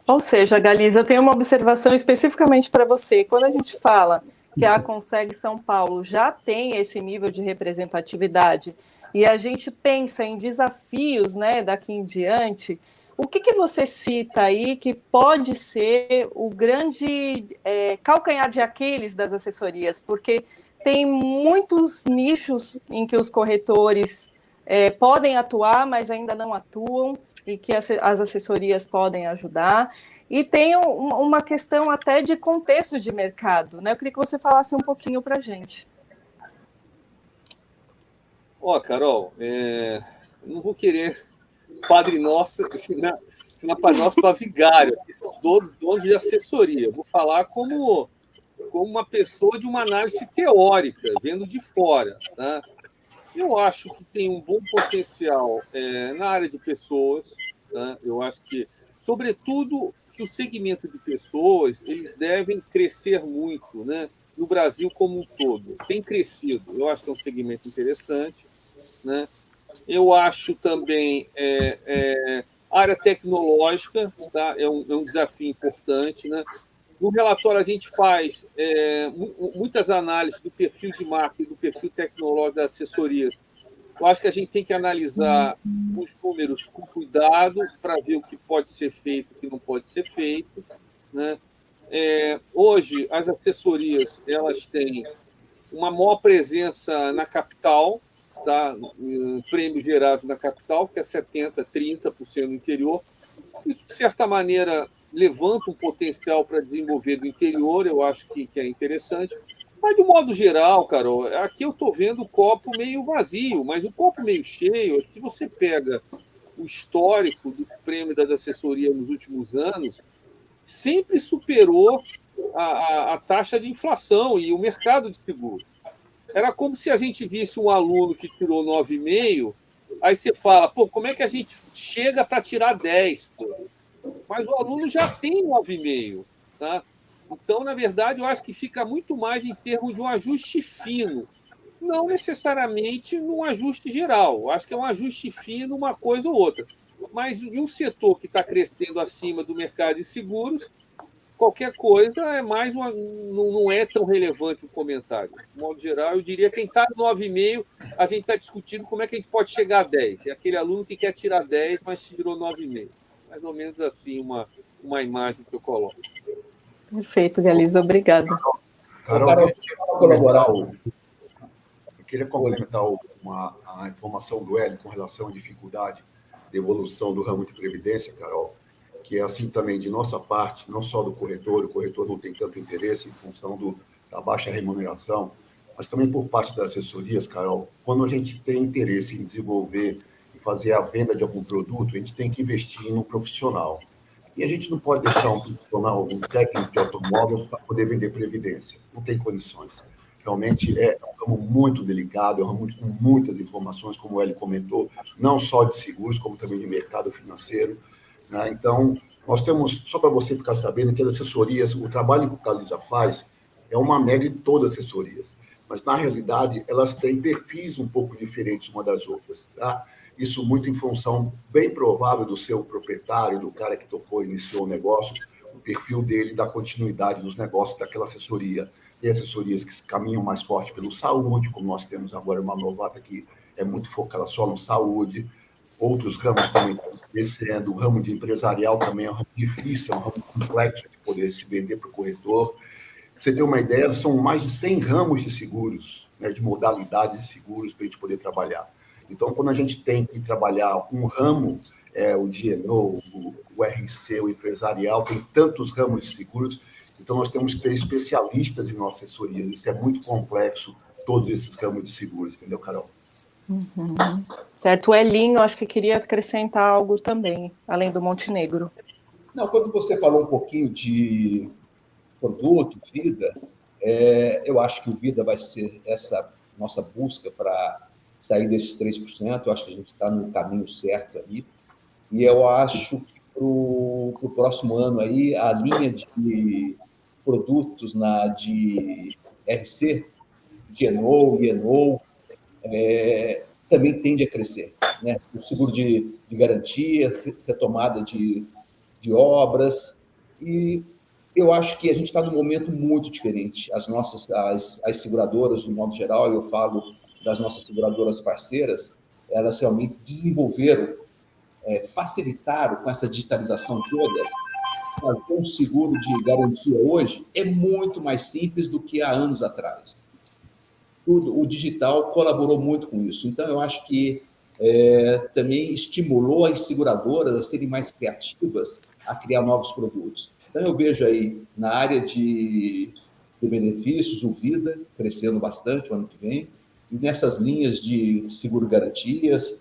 Ou seja, Galiza, eu tenho uma observação especificamente para você. Quando a gente fala que a Conseg São Paulo já tem esse nível de representatividade e a gente pensa em desafios, né, daqui em diante, o que você cita aí que pode ser o grande calcanhar de Aquiles das assessorias? Porque tem muitos nichos em que os corretores podem atuar, mas ainda não atuam, e que as assessorias podem ajudar. E tem uma questão até de contexto de mercado, né? Eu queria que você falasse um pouquinho para a gente. Ó, Carol, não vou querer Padre Nosso, ensinar Padre Nosso para vigário, que são todos donos de assessoria. Vou falar como uma pessoa de uma análise teórica, vendo de fora. Tá? Eu acho que tem um bom potencial na área de pessoas. Tá? Eu acho que, sobretudo, que o segmento de pessoas eles devem crescer muito, né? No Brasil como um todo. Tem crescido. Eu acho que é um segmento interessante. Né? Eu acho também área tecnológica, tá? É um desafio importante. Né? No relatório, a gente faz muitas análises do perfil de marketing, do perfil tecnológico das assessorias. Eu acho que a gente tem que analisar os números com cuidado para ver o que pode ser feito e o que não pode ser feito. Né? Hoje, as assessorias elas têm uma maior presença na capital, tá? Prêmios gerados na capital, que é 70%, 30% no interior. Isso, de certa maneira, levanta um potencial para desenvolver do interior, eu acho que é interessante. Mas, de modo geral, Carol, aqui eu estou vendo o copo meio vazio, mas o copo meio cheio, se você pega o histórico dos prêmios das assessorias nos últimos anos, sempre superou a taxa de inflação e o mercado de seguro. Era como se a gente visse um aluno que tirou 9,5, aí você fala, pô, como é que a gente chega para tirar 10? Pô? Mas o aluno já tem 9,5. Tá? Então, na verdade, eu acho que fica muito mais em termos de um ajuste fino, não necessariamente num ajuste geral. Eu acho que é um ajuste fino, uma coisa ou outra. Mas em um setor que está crescendo acima do mercado de seguros, qualquer coisa é mais não é tão relevante o comentário. De modo geral, eu diria que quem está no 9,5, a gente está discutindo como é que a gente pode chegar a 10. É aquele aluno que quer tirar 10, mas tirou 9,5. Mais ou menos assim uma imagem que eu coloco. Perfeito, Galiza, obrigada. Carol, eu queria complementar a informação do Hélio com relação à dificuldade de evolução do ramo de previdência, Carol, que é assim também de nossa parte, não só do corretor, o corretor não tem tanto interesse em função da baixa remuneração, mas também por parte das assessorias, Carol, quando a gente tem interesse em desenvolver e fazer a venda de algum produto, a gente tem que investir num profissional. E a gente não pode deixar um profissional, um técnico de automóvel para poder vender previdência. Não tem condições. Realmente é um ramo muito delicado, é um ramo com muitas informações, como o Hélio comentou, não só de seguros, como também de mercado financeiro. Né? Então, nós temos, só para você ficar sabendo, que as assessorias, o trabalho que o Galiza faz é uma média de todas as assessorias, mas, na realidade, elas têm perfis um pouco diferentes uma das outras. Tá? Isso muito em função bem provável do seu proprietário, do cara que tocou e iniciou o negócio, o perfil dele, da continuidade dos negócios daquela assessoria. Tem assessorias que caminham mais forte pelo saúde, como nós temos agora uma novata que é muito focada só no saúde. Outros ramos também estão crescendo. O ramo de empresarial também é um ramo difícil, é um ramo complexo de poder se vender para o corretor. Pra você ter uma ideia, são mais de 100 ramos de seguros, né, de modalidades de seguros para a gente poder trabalhar. Então, quando a gente tem que trabalhar um ramo, o DNO, o RC, o empresarial, tem tantos ramos de seguros, então nós temos que ter especialistas em nossa assessoria. Isso é muito complexo, todos esses ramos de seguros, entendeu, Carol? Uhum. Certo. O Elinho, acho que queria acrescentar algo também, além do Montenegro. Não, quando você falou um pouquinho de produto, vida, eu acho que o vida vai ser essa nossa busca para sair desses 3%, eu acho que a gente está no caminho certo aí, e eu acho que para o próximo ano aí, a linha de produtos de RC, GNO, INO, também tende a crescer. Né? O seguro de garantia, retomada de obras, e eu acho que a gente está num momento muito diferente. As seguradoras, de modo geral, eu falo das nossas seguradoras parceiras, elas realmente desenvolveram, facilitaram com essa digitalização toda. Fazer um seguro de garantia hoje é muito mais simples do que há anos atrás. O digital colaborou muito com isso. Então, eu acho que também estimulou as seguradoras a serem mais criativas, a criar novos produtos. Então, eu vejo aí, na área de benefícios, o Vida crescendo bastante o ano que vem, E nessas linhas de seguro-garantias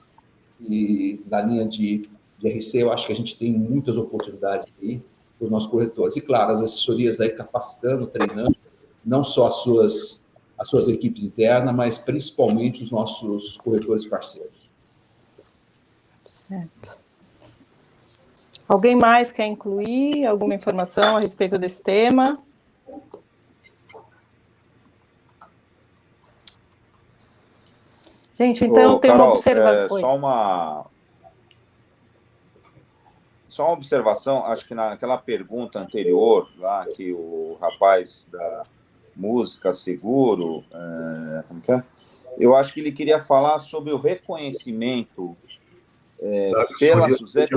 e na linha de RC, eu acho que a gente tem muitas oportunidades aí para os nossos corretores. E, claro, as assessorias aí capacitando, treinando, não só as suas equipes internas, mas principalmente os nossos corretores parceiros. Certo. Alguém mais quer incluir alguma informação a respeito desse tema? Gente, então tem uma observação. Só uma observação, acho que naquela pergunta anterior, lá que o rapaz da música seguro, como que é? Eu acho que ele queria falar sobre o reconhecimento pela SUSEP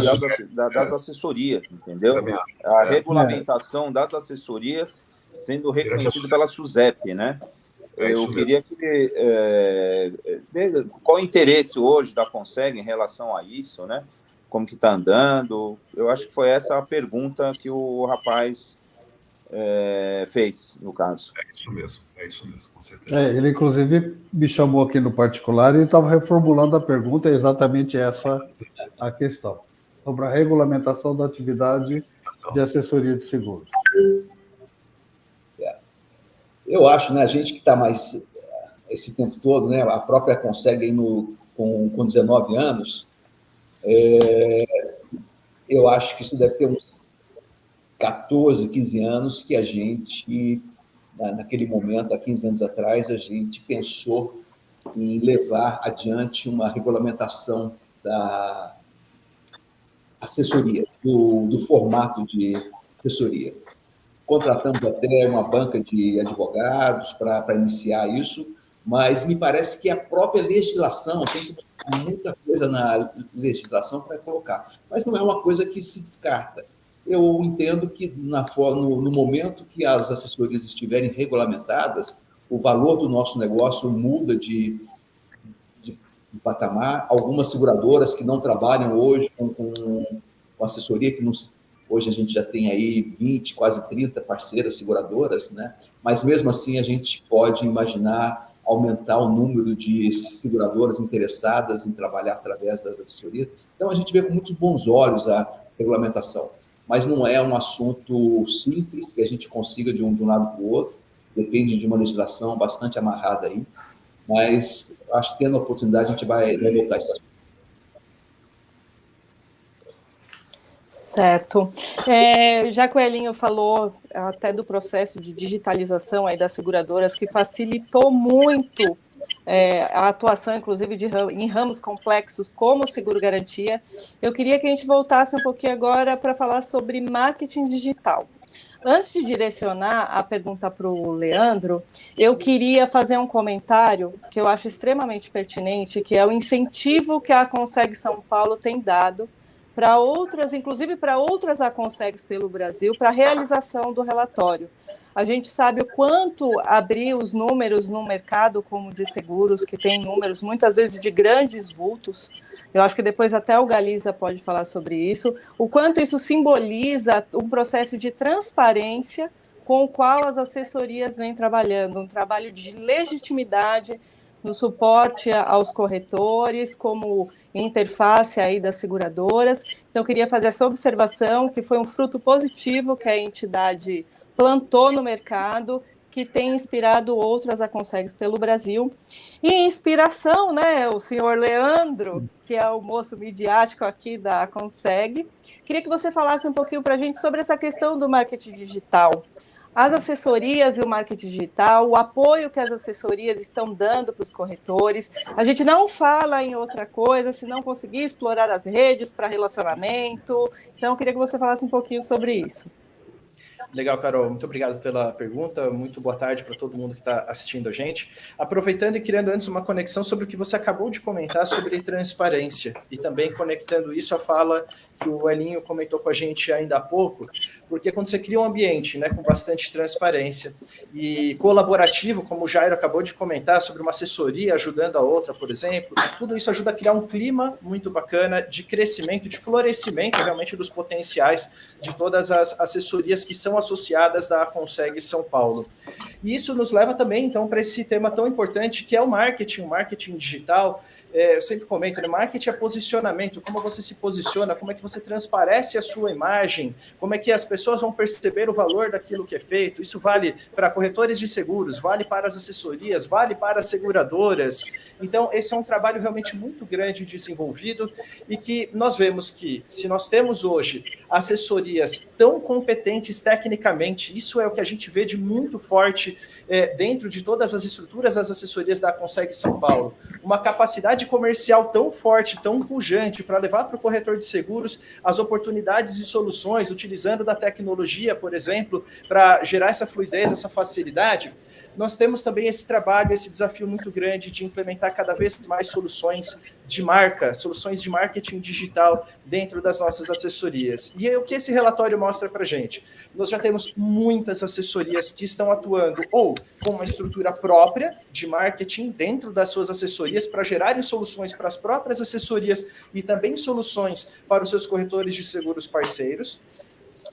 das assessorias, entendeu? A regulamentação das assessorias sendo reconhecida pela SUSEP, né? Eu queria que qual o interesse hoje da Conseg em relação a isso, né? Como que está andando? Eu acho que foi essa a pergunta que o rapaz fez, no caso. É isso mesmo, com certeza. Ele, inclusive, me chamou aqui no particular e estava reformulando a pergunta, é exatamente essa a questão, sobre a regulamentação da atividade de assessoria de seguros. Eu acho, né, a gente que está mais esse tempo todo, né, a própria Conseg aí com 19 anos, eu acho que isso deve ter uns 14, 15 anos que a gente, naquele momento, há 15 anos atrás, a gente pensou em levar adiante uma regulamentação da assessoria, do formato de assessoria. Contratamos até uma banca de advogados para iniciar isso, mas me parece que a própria legislação, tem muita coisa na legislação para colocar, mas não é uma coisa que se descarta. Eu entendo que no momento que as assessorias estiverem regulamentadas, o valor do nosso negócio muda de patamar. Algumas seguradoras que não trabalham hoje com assessoria, que hoje a gente já tem aí 20, quase 30 parceiras seguradoras, né? Mas mesmo assim a gente pode imaginar aumentar o número de seguradoras interessadas em trabalhar através das assessorias. Então a gente vê com muitos bons olhos a regulamentação, mas não é um assunto simples que a gente consiga de um lado para o outro, depende de uma legislação bastante amarrada aí, mas acho que tendo a oportunidade a gente vai voltar isso. Certo. Já que o Elinho falou até do processo de digitalização aí das seguradoras, que facilitou muito a atuação, inclusive, em ramos complexos como seguro-garantia, eu queria que a gente voltasse um pouquinho agora para falar sobre marketing digital. Antes de direcionar a pergunta para o Leandro, eu queria fazer um comentário que eu acho extremamente pertinente, que é o incentivo que a Conseg São Paulo tem dado para outras, inclusive para outras Aconsegs pelo Brasil, para a realização do relatório. A gente sabe o quanto abrir os números no mercado como de seguros, que tem números muitas vezes de grandes vultos, eu acho que depois até o Galiza pode falar sobre isso, o quanto isso simboliza um processo de transparência com o qual as assessorias vêm trabalhando, um trabalho de legitimidade no suporte aos corretores, como interface aí das seguradoras. Então, eu queria fazer essa observação, que foi um fruto positivo que a entidade plantou no mercado, que tem inspirado outras Aconsegs pelo Brasil. E inspiração, né, o senhor Leandro, que é o moço midiático aqui da Conseg, queria que você falasse um pouquinho para a gente sobre essa questão do marketing digital. As assessorias e o marketing digital, o apoio que as assessorias estão dando para os corretores. A gente não fala em outra coisa se não conseguir explorar as redes para relacionamento. Então, eu queria que você falasse um pouquinho sobre isso. Legal, Carol. Muito obrigado pela pergunta. Muito boa tarde para todo mundo que está assistindo a gente. Aproveitando e criando antes uma conexão sobre o que você acabou de comentar sobre transparência e também conectando isso à fala que o Elinho comentou com a gente ainda há pouco, porque quando você cria um ambiente, né, com bastante transparência e colaborativo, como o Jairo acabou de comentar, sobre uma assessoria ajudando a outra, por exemplo, tudo isso ajuda a criar um clima muito bacana de crescimento, de florescimento realmente dos potenciais de todas as assessorias que são associadas da Conseg São Paulo. E isso nos leva também, então, para esse tema tão importante que é o marketing digital. Eu sempre comento, né? Marketing é posicionamento, como você se posiciona, como é que você transparece a sua imagem, como é que as pessoas vão perceber o valor daquilo que é feito. Isso vale para corretores de seguros, vale para as assessorias, vale para as seguradoras. Então, esse é um trabalho realmente muito grande desenvolvido e que nós vemos que, se nós temos hoje assessorias tão competentes tecnicamente, isso é o que a gente vê de muito forte dentro de todas as estruturas das assessorias da Consegue São Paulo, uma capacidade comercial tão forte, tão pujante para levar para o corretor de seguros as oportunidades e soluções, utilizando da tecnologia, por exemplo, para gerar essa fluidez, essa facilidade. Nós temos também esse trabalho, esse desafio muito grande de implementar cada vez mais soluções de marca, soluções de marketing digital dentro das nossas assessorias. E o que esse relatório mostra para a gente? Nós já temos muitas assessorias que estão atuando ou com uma estrutura própria de marketing dentro das suas assessorias para gerarem soluções para as próprias assessorias e também soluções para os seus corretores de seguros parceiros.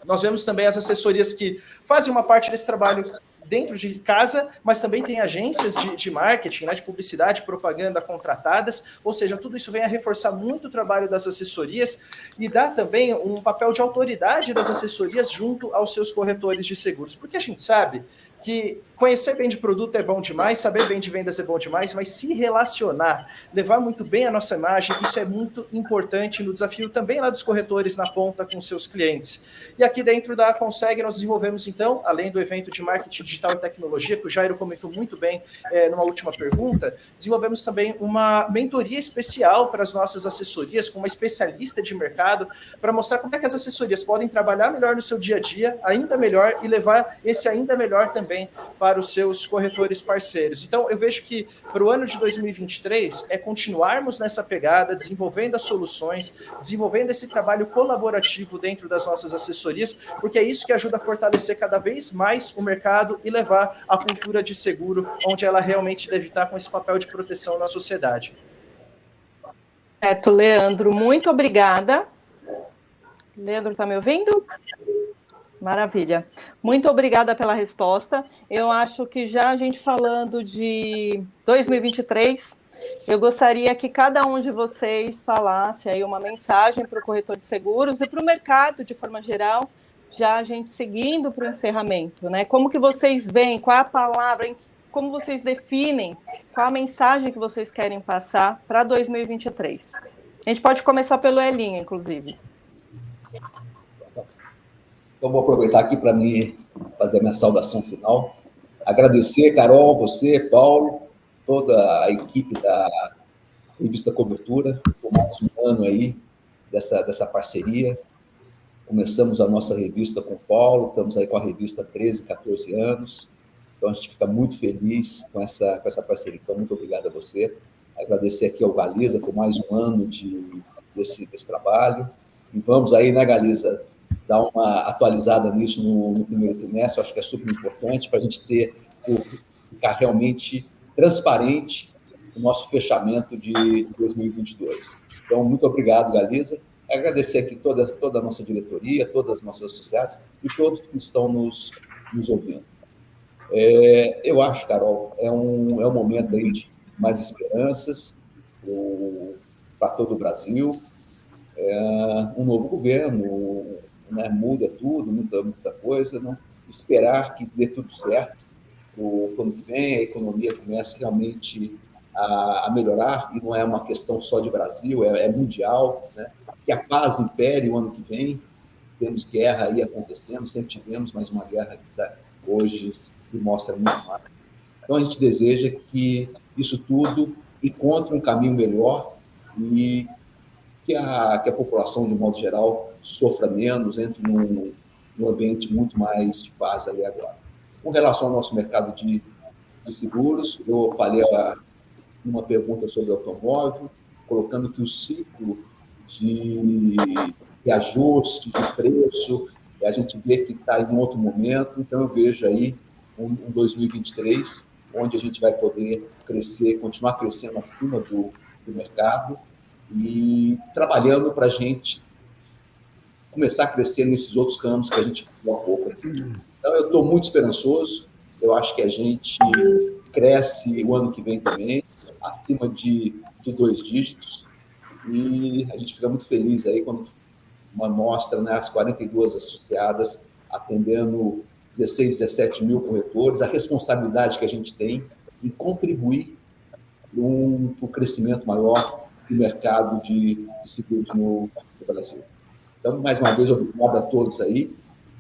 Nós vemos também as assessorias que fazem uma parte desse trabalho dentro de casa, mas também tem agências de marketing, né, de publicidade, propaganda contratadas, ou seja, tudo isso vem a reforçar muito o trabalho das assessorias e dá também um papel de autoridade das assessorias junto aos seus corretores de seguros, porque a gente sabe que conhecer bem de produto é bom demais, saber bem de vendas é bom demais, mas se relacionar, levar muito bem a nossa imagem, isso é muito importante no desafio também lá dos corretores na ponta com seus clientes. E aqui dentro da Consegue nós desenvolvemos então, além do evento de marketing digital e tecnologia, que o Jairo comentou muito bem numa última pergunta, desenvolvemos também uma mentoria especial para as nossas assessorias, com uma especialista de mercado, para mostrar como é que as assessorias podem trabalhar melhor no seu dia a dia, ainda melhor, e levar esse ainda melhor também para os seus corretores parceiros. Então, eu vejo que para o ano de 2023 é continuarmos nessa pegada, desenvolvendo as soluções, desenvolvendo esse trabalho colaborativo dentro das nossas assessorias, porque é isso que ajuda a fortalecer cada vez mais o mercado e levar a cultura de seguro onde ela realmente deve estar com esse papel de proteção na sociedade. Certo, Leandro, muito obrigada. Leandro, está me ouvindo? Maravilha. Muito obrigada pela resposta. Eu acho que já a gente falando de 2023, eu gostaria que cada um de vocês falasse aí uma mensagem para o corretor de seguros e para o mercado de forma geral, já a gente seguindo para o encerramento, né? Como que vocês veem, qual é a palavra, como vocês definem, qual a mensagem que vocês querem passar para 2023? A gente pode começar pelo Elinho, inclusive. Então, vou aproveitar aqui para me fazer a minha saudação final. Agradecer, Carol, você, Paulo, toda a equipe da Revista Cobertura, por mais um ano aí dessa parceria. Começamos a nossa revista com o Paulo, estamos aí com a revista há 13, 14 anos. Então, a gente fica muito feliz com essa parceria. Então, muito obrigado a você. Agradecer aqui ao Galiza por mais um ano desse trabalho. E vamos aí, né, Galiza, dar uma atualizada nisso no primeiro trimestre, acho que é super importante para a gente ficar realmente transparente no nosso fechamento de 2022. Então, muito obrigado, Galiza. Agradecer aqui toda a nossa diretoria, todas as nossas associadas e todos que estão nos ouvindo. Eu acho, Carol, é um momento aí de mais esperanças para todo o Brasil. Um novo governo, né, muda tudo, muita coisa, né? Esperar que dê tudo certo. Quando vem, a economia começa realmente a melhorar, e não é uma questão só de Brasil, é mundial, né? Que a paz impere o ano que vem. Temos guerra aí acontecendo, sempre tivemos, mas uma guerra que hoje se mostra muito mais. Então, a gente deseja que isso tudo encontre um caminho melhor e que a população, de modo geral, sofra menos, entre num ambiente muito mais de paz ali agora. Com relação ao nosso mercado de seguros, eu falei uma pergunta sobre automóvel, colocando que o ciclo de ajuste, de preço, a gente vê que está em outro momento, então eu vejo aí um 2023, onde a gente vai poder crescer, continuar crescendo acima do mercado, e trabalhando para a gente começar a crescer nesses outros campos que a gente falou há pouco. Então, eu estou muito esperançoso, eu acho que a gente cresce o ano que vem também, acima de 2 dígitos, e a gente fica muito feliz aí quando uma amostra, né, as 42 associadas, atendendo 16, 17 mil corretores, a responsabilidade que a gente tem em contribuir para um crescimento maior do mercado de seguros no Brasil. Então, mais uma vez, obrigado a todos aí,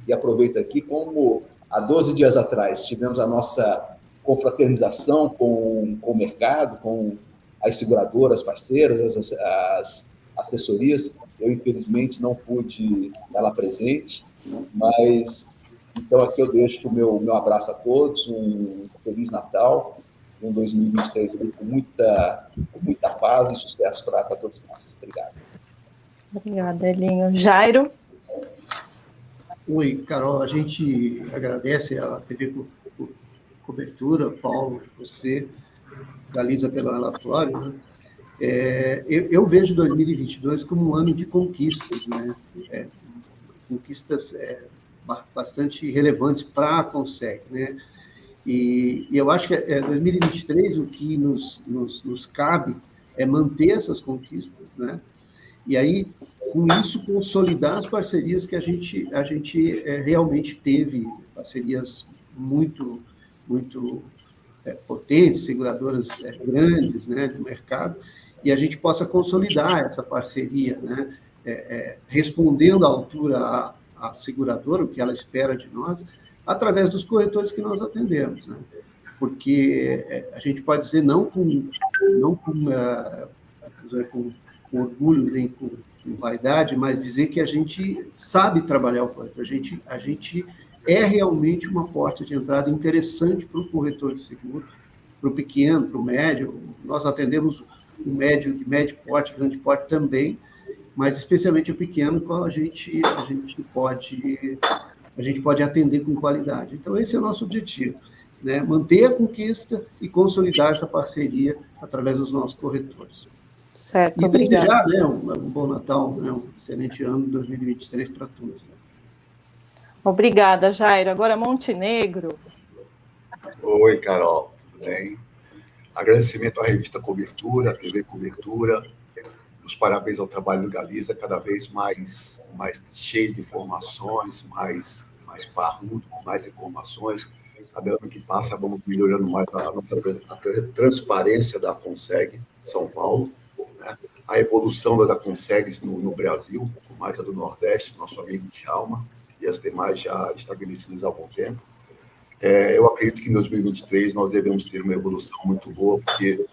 e aproveito aqui, como há 12 dias atrás tivemos a nossa confraternização com o mercado, com as seguradoras parceiras, as assessorias, eu, infelizmente, não pude estar lá presente, mas, então, aqui eu deixo o meu abraço a todos, um Feliz Natal, um 2023 com muita paz e sucesso para todos nós. Obrigado. Obrigada, Elinho. Jairo? Oi, Carol, a gente agradece a TV Cobertura, Paulo, você, Galiza, pelo relatório, né? Eu vejo 2022 como um ano de conquistas, né? Conquistas bastante relevantes para a Conseg, né? E eu acho que 2023 o que nos cabe é manter essas conquistas, né? E aí, com isso, consolidar as parcerias que a gente realmente teve, parcerias muito potentes, seguradoras grandes, né, do mercado, e a gente possa consolidar essa parceria, né, respondendo à altura à seguradora, o que ela espera de nós, através dos corretores que nós atendemos, né? Porque a gente pode dizer não com orgulho nem com vaidade, mas dizer que a gente sabe trabalhar o corretor. A gente é realmente uma porta de entrada interessante para o corretor de seguro, para o pequeno, para o médio. Nós atendemos o médio, de médio porte, grande porte também, mas especialmente o pequeno, qual a gente pode atender com qualidade. Então, esse é o nosso objetivo, né? Manter a conquista e consolidar essa parceria através dos nossos corretores. Certo, e obrigada. desejar, né, um bom Natal, né, um excelente ano de 2023 para todos. Né? Obrigada, Jairo. Agora, Montenegro. Oi, Carol, tudo bem? Agradecimento à revista Cobertura, à TV Cobertura, os parabéns ao trabalho do Galiza, cada vez mais cheio de informações, mais parrudo, com mais informações. Cada ano que passa, vamos melhorando mais a transparência da Conseg São Paulo, né? A evolução das Consegs no Brasil, mais a do Nordeste, nosso amigo Djalma, e as demais já estabelecidas há algum tempo. Eu acredito que em 2023 nós devemos ter uma evolução muito boa, porque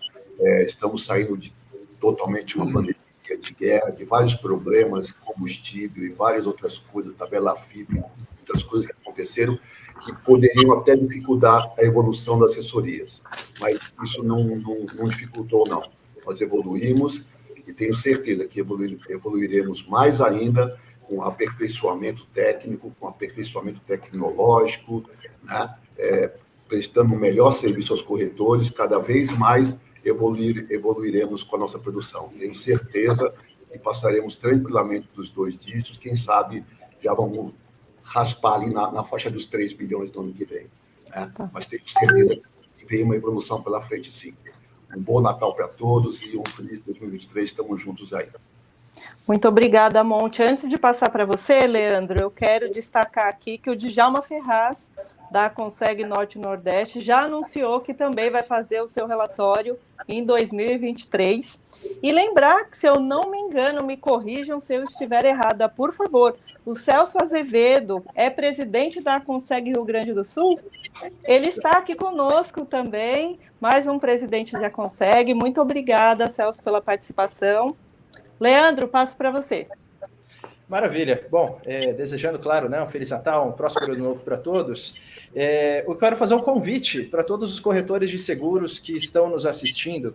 estamos saindo de totalmente uma pandemia, de guerra, de vários problemas, combustível e várias outras coisas, tabela FIP, outras coisas que aconteceram, que poderiam até dificultar a evolução das assessorias. Mas isso não dificultou, não. Nós evoluímos e tenho certeza que evoluiremos mais ainda com aperfeiçoamento técnico, com aperfeiçoamento tecnológico, né? Prestando um melhor serviço aos corretores, cada vez mais evoluiremos com a nossa produção. Tenho certeza que passaremos tranquilamente dos 2 dígitos, quem sabe já vamos raspar ali na faixa dos 3 bilhões no ano que vem. Né? Mas tenho certeza que vem uma evolução pela frente, sim. Um bom Natal para todos e um feliz 2023. Estamos juntos aí. Muito obrigada, Monte. Antes de passar para você, Leandro, eu quero destacar aqui que o Djalma Ferraz, da Conseg Norte e Nordeste, já anunciou que também vai fazer o seu relatório em 2023. E lembrar que, se eu não me engano, me corrijam se eu estiver errada, por favor, o Celso Azevedo é presidente da Conseg Rio Grande do Sul? Ele está aqui conosco também, mais um presidente da Conseg. Muito obrigada, Celso, pela participação. Leandro, passo para você. Maravilha. Bom, desejando, claro, né, um Feliz Natal, um próspero ano novo para todos. Eu quero fazer um convite para todos os corretores de seguros que estão nos assistindo.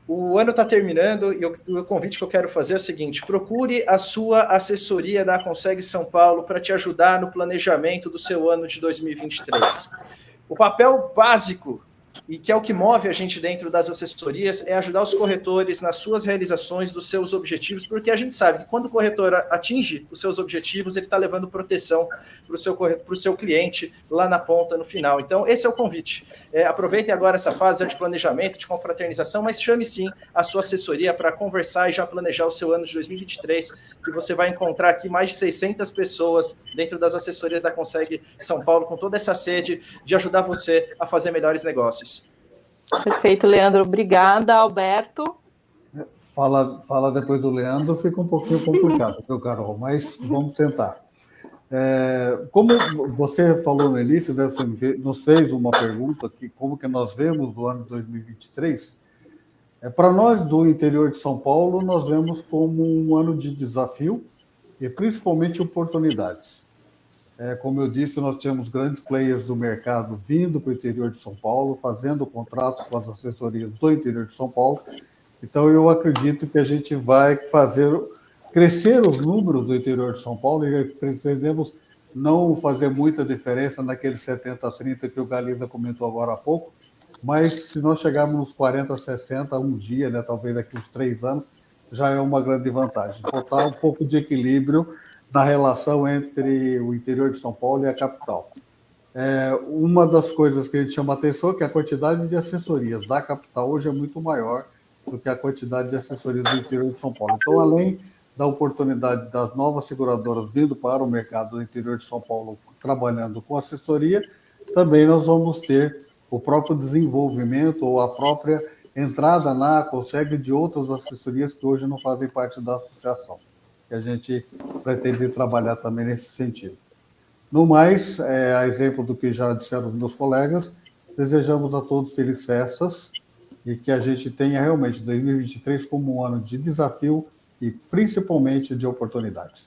O ano está terminando e o convite que eu quero fazer é o seguinte: procure a sua assessoria da Conseg São Paulo para te ajudar no planejamento do seu ano de 2023. O papel básico e que é o que move a gente dentro das assessorias, é ajudar os corretores nas suas realizações dos seus objetivos, porque a gente sabe que quando o corretor atinge os seus objetivos, ele está levando proteção para o seu cliente lá na ponta, no final. Então, esse é o convite. Aproveitem agora essa fase de planejamento, de confraternização, mas chame sim a sua assessoria para conversar e já planejar o seu ano de 2023, que você vai encontrar aqui mais de 600 pessoas dentro das assessorias da Consegue São Paulo, com toda essa sede de ajudar você a fazer melhores negócios. Perfeito, Leandro. Obrigada, Alberto. Fala depois do Leandro, fica um pouquinho complicado, viu, Carol? Mas vamos tentar. Como você falou no início, né, você nos fez uma pergunta aqui, como que nós vemos o ano de 2023? Para nós do interior de São Paulo, nós vemos como um ano de desafio e principalmente oportunidades. Como eu disse, nós temos grandes players do mercado vindo para o interior de São Paulo, fazendo contratos com as assessorias do interior de São Paulo. Então, eu acredito que a gente vai fazer crescer os números do interior de São Paulo e pretendemos não fazer muita diferença naqueles 70-30 que o Galiza comentou agora há pouco, mas se nós chegarmos nos 40-60 um dia, né, talvez daqui uns 3 anos, já é uma grande vantagem. Botar um pouco de equilíbrio na relação entre o interior de São Paulo e a capital. Uma das coisas que a gente chama atenção é que a quantidade de assessorias da capital hoje é muito maior do que a quantidade de assessorias do interior de São Paulo. Então, além da oportunidade das novas seguradoras vindo para o mercado do interior de São Paulo trabalhando com assessoria, também nós vamos ter o próprio desenvolvimento ou a própria entrada na Consegue de outras assessorias que hoje não fazem parte da associação, que a gente pretende trabalhar também nesse sentido. No mais, a exemplo do que já disseram os meus colegas, desejamos a todos felizes festas e que a gente tenha realmente 2023 como um ano de desafio e principalmente de oportunidade.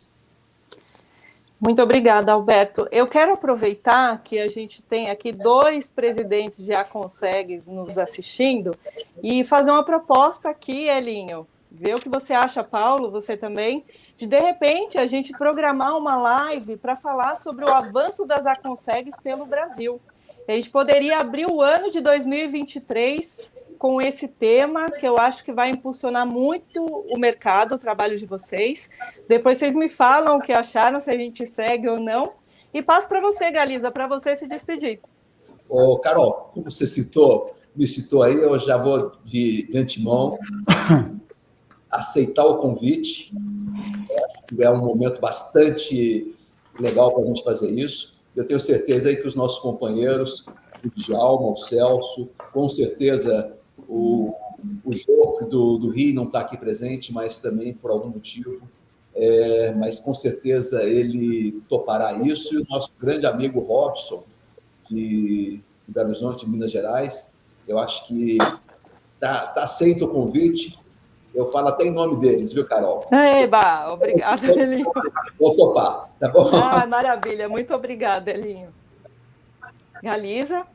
Muito obrigada, Alberto. Eu quero aproveitar que a gente tem aqui 2 presidentes de Aconsegues nos assistindo e fazer uma proposta aqui, Elinho. Vê o que você acha, Paulo, você também, de repente, a gente programar uma live para falar sobre o avanço das Aconsegues pelo Brasil. A gente poderia abrir o ano de 2023 com esse tema, que eu acho que vai impulsionar muito o mercado, o trabalho de vocês. Depois vocês me falam o que acharam, se a gente segue ou não. E passo para você, Galiza, para você se despedir. Carol, como você me citou aí, eu já vou de antemão aceitar o convite. É um momento bastante legal para a gente fazer isso. Eu tenho certeza aí que os nossos companheiros, o Djalma, o Celso, com certeza o João do Rio não está aqui presente, mas também por algum motivo, mas com certeza ele topará isso. E o nosso grande amigo Robson, de Belo Horizonte, Minas Gerais, eu acho que tá aceito o convite. Eu falo até em nome deles, viu, Carol? Eba, obrigada, Elinho. Vou topar, tá bom? Maravilha, muito obrigada, Elinho. Galiza?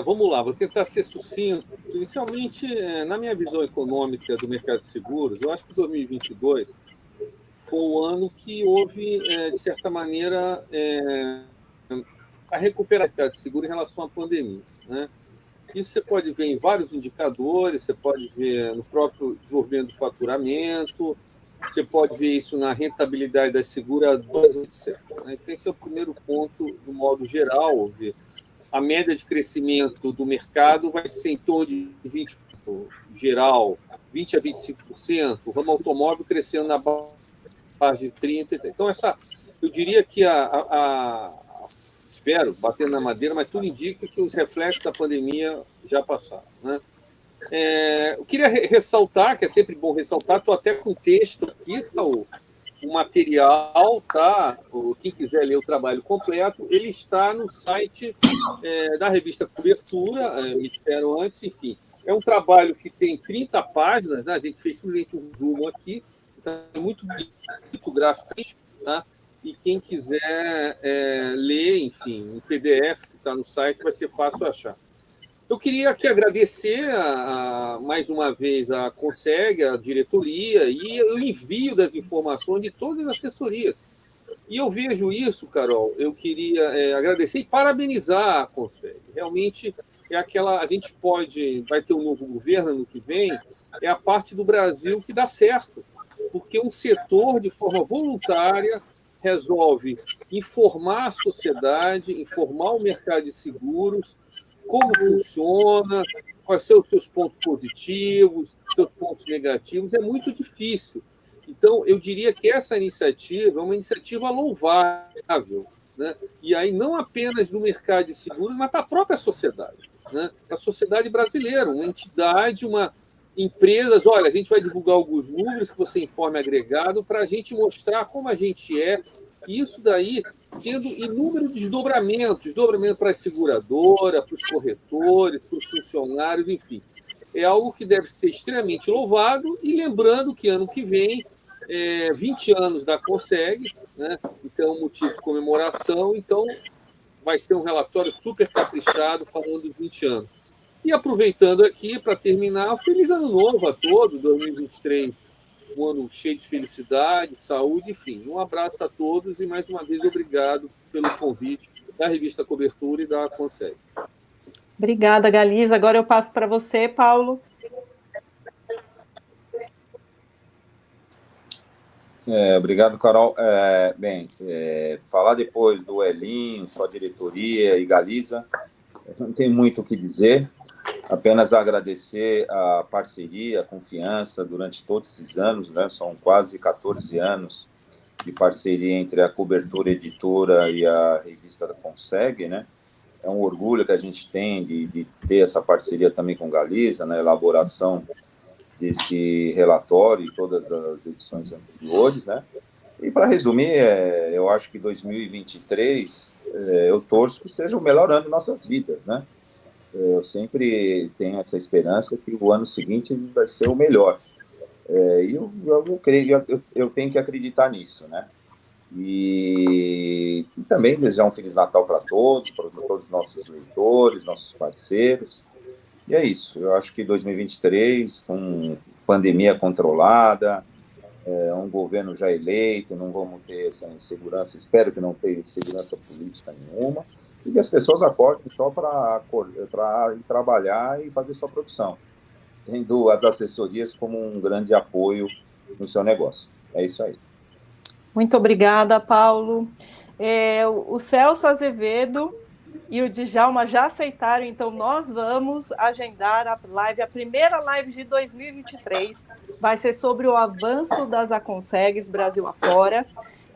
Vamos lá, vou tentar ser sucinto. Inicialmente, na minha visão econômica do mercado de seguros, eu acho que 2022 foi o ano que houve, de certa maneira, a recuperação do mercado de seguro em relação à pandemia, né? Isso você pode ver em vários indicadores, você pode ver no próprio desenvolvimento do faturamento, você pode ver isso na rentabilidade das seguradoras, etc. Então, esse é o primeiro ponto, do modo geral. A média de crescimento do mercado vai ser em torno de 20%, geral, 20% a 25%, o ramo automóvel crescendo na base de 30%. Então, eu diria que espero, batendo na madeira, mas tudo indica que os reflexos da pandemia já passaram, né? Eu queria ressaltar, que é sempre bom ressaltar, estou até com texto aqui, tá, o material, tá? Quem quiser ler o trabalho completo, ele está no site da revista Cobertura, me disseram antes, enfim. É um trabalho que tem 30 páginas, né? A gente fez simplesmente um resumo aqui, tá? Muito gráfico, tá? E quem quiser ler, enfim, em PDF que está no site, vai ser fácil achar. Eu queria aqui agradecer mais uma vez a Consegue, a diretoria e o envio das informações de todas as assessorias. E eu vejo isso, Carol, eu queria agradecer e parabenizar a Conseg. Realmente é aquela, a gente vai ter um novo governo no que vem, é a parte do Brasil que dá certo, porque um setor, de forma voluntária, resolve informar a sociedade, informar o mercado de seguros, como funciona, quais são os seus pontos positivos, seus pontos negativos, é muito difícil. Então, eu diria que essa iniciativa é uma iniciativa louvável, né? E aí não apenas no mercado de seguros, mas para a própria sociedade, né? A sociedade brasileira, uma entidade, empresas, olha, a gente vai divulgar alguns números que você informe agregado para a gente mostrar como a gente é, isso daí tendo inúmeros desdobramento para a seguradora, para os corretores, para os funcionários, enfim. É algo que deve ser extremamente louvado, e lembrando que ano que vem, 20 anos da Conseg, né? Então, motivo de comemoração, então vai ser um relatório super caprichado falando dos 20 anos. E aproveitando aqui, para terminar, feliz ano novo a todos, 2023, um ano cheio de felicidade, saúde, enfim. Um abraço a todos e, mais uma vez, obrigado pelo convite da Revista Cobertura e da Conseg. Obrigada, Galiza. Agora eu passo para você, Paulo. Obrigado, Carol. Falar depois do Elinho, sua diretoria e Galiza, não tem muito o que dizer, apenas agradecer a parceria, a confiança durante todos esses anos, né? São quase 14 anos de parceria entre a Cobertura Editora e a revista da Conseg, né? É um orgulho que a gente tem de ter essa parceria também com Galiza, na elaboração desse relatório e todas as edições anteriores, né? E, para resumir, eu acho que 2023, eu torço que seja o melhor ano de nossas vidas, né? Eu sempre tenho essa esperança que o ano seguinte vai ser o melhor. E eu creio, eu tenho que acreditar nisso, né? E também desejar um Feliz Natal para todos os nossos leitores, nossos parceiros. E é isso. Eu acho que 2023, com pandemia controlada, um governo já eleito, não vamos ter essa insegurança, espero que não tenha insegurança política nenhuma, e que as pessoas acordem só para ir trabalhar e fazer sua produção, tendo as assessorias como um grande apoio no seu negócio. É isso aí. Muito obrigada, Paulo. O Celso Azevedo e o Djalma já aceitaram, então nós vamos agendar a live, a primeira live de 2023, vai ser sobre o avanço das Aconsegues Brasil afora.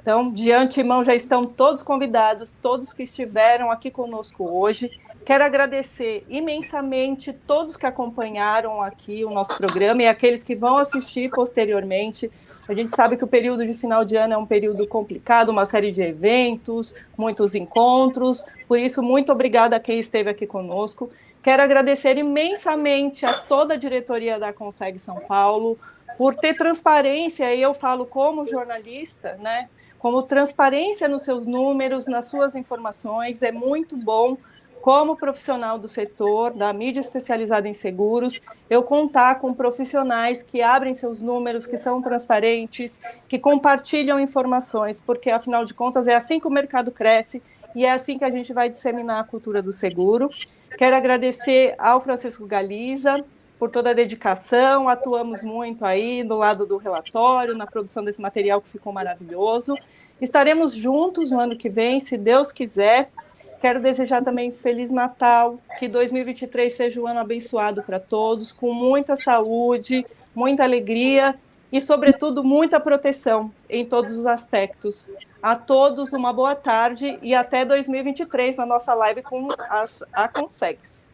Então, de antemão, já estão todos convidados, todos que estiveram aqui conosco hoje. Quero agradecer imensamente todos que acompanharam aqui o nosso programa e aqueles que vão assistir posteriormente. A gente sabe que o período de final de ano é um período complicado, uma série de eventos, muitos encontros. Por isso, muito obrigada a quem esteve aqui conosco. Quero agradecer imensamente a toda a diretoria da Conseg São Paulo por ter transparência, e eu falo como jornalista, né? Como transparência nos seus números, nas suas informações, é muito bom, como profissional do setor, da mídia especializada em seguros, eu contar com profissionais que abrem seus números, que são transparentes, que compartilham informações, porque, afinal de contas, é assim que o mercado cresce e é assim que a gente vai disseminar a cultura do seguro. Quero agradecer ao Francisco Galiza por toda a dedicação, atuamos muito aí do lado do relatório, na produção desse material que ficou maravilhoso. Estaremos juntos no ano que vem, se Deus quiser. Quero desejar também Feliz Natal, que 2023 seja um ano abençoado para todos, com muita saúde, muita alegria e, sobretudo, muita proteção em todos os aspectos. A todos uma boa tarde e até 2023 na nossa live com as Aconsegues.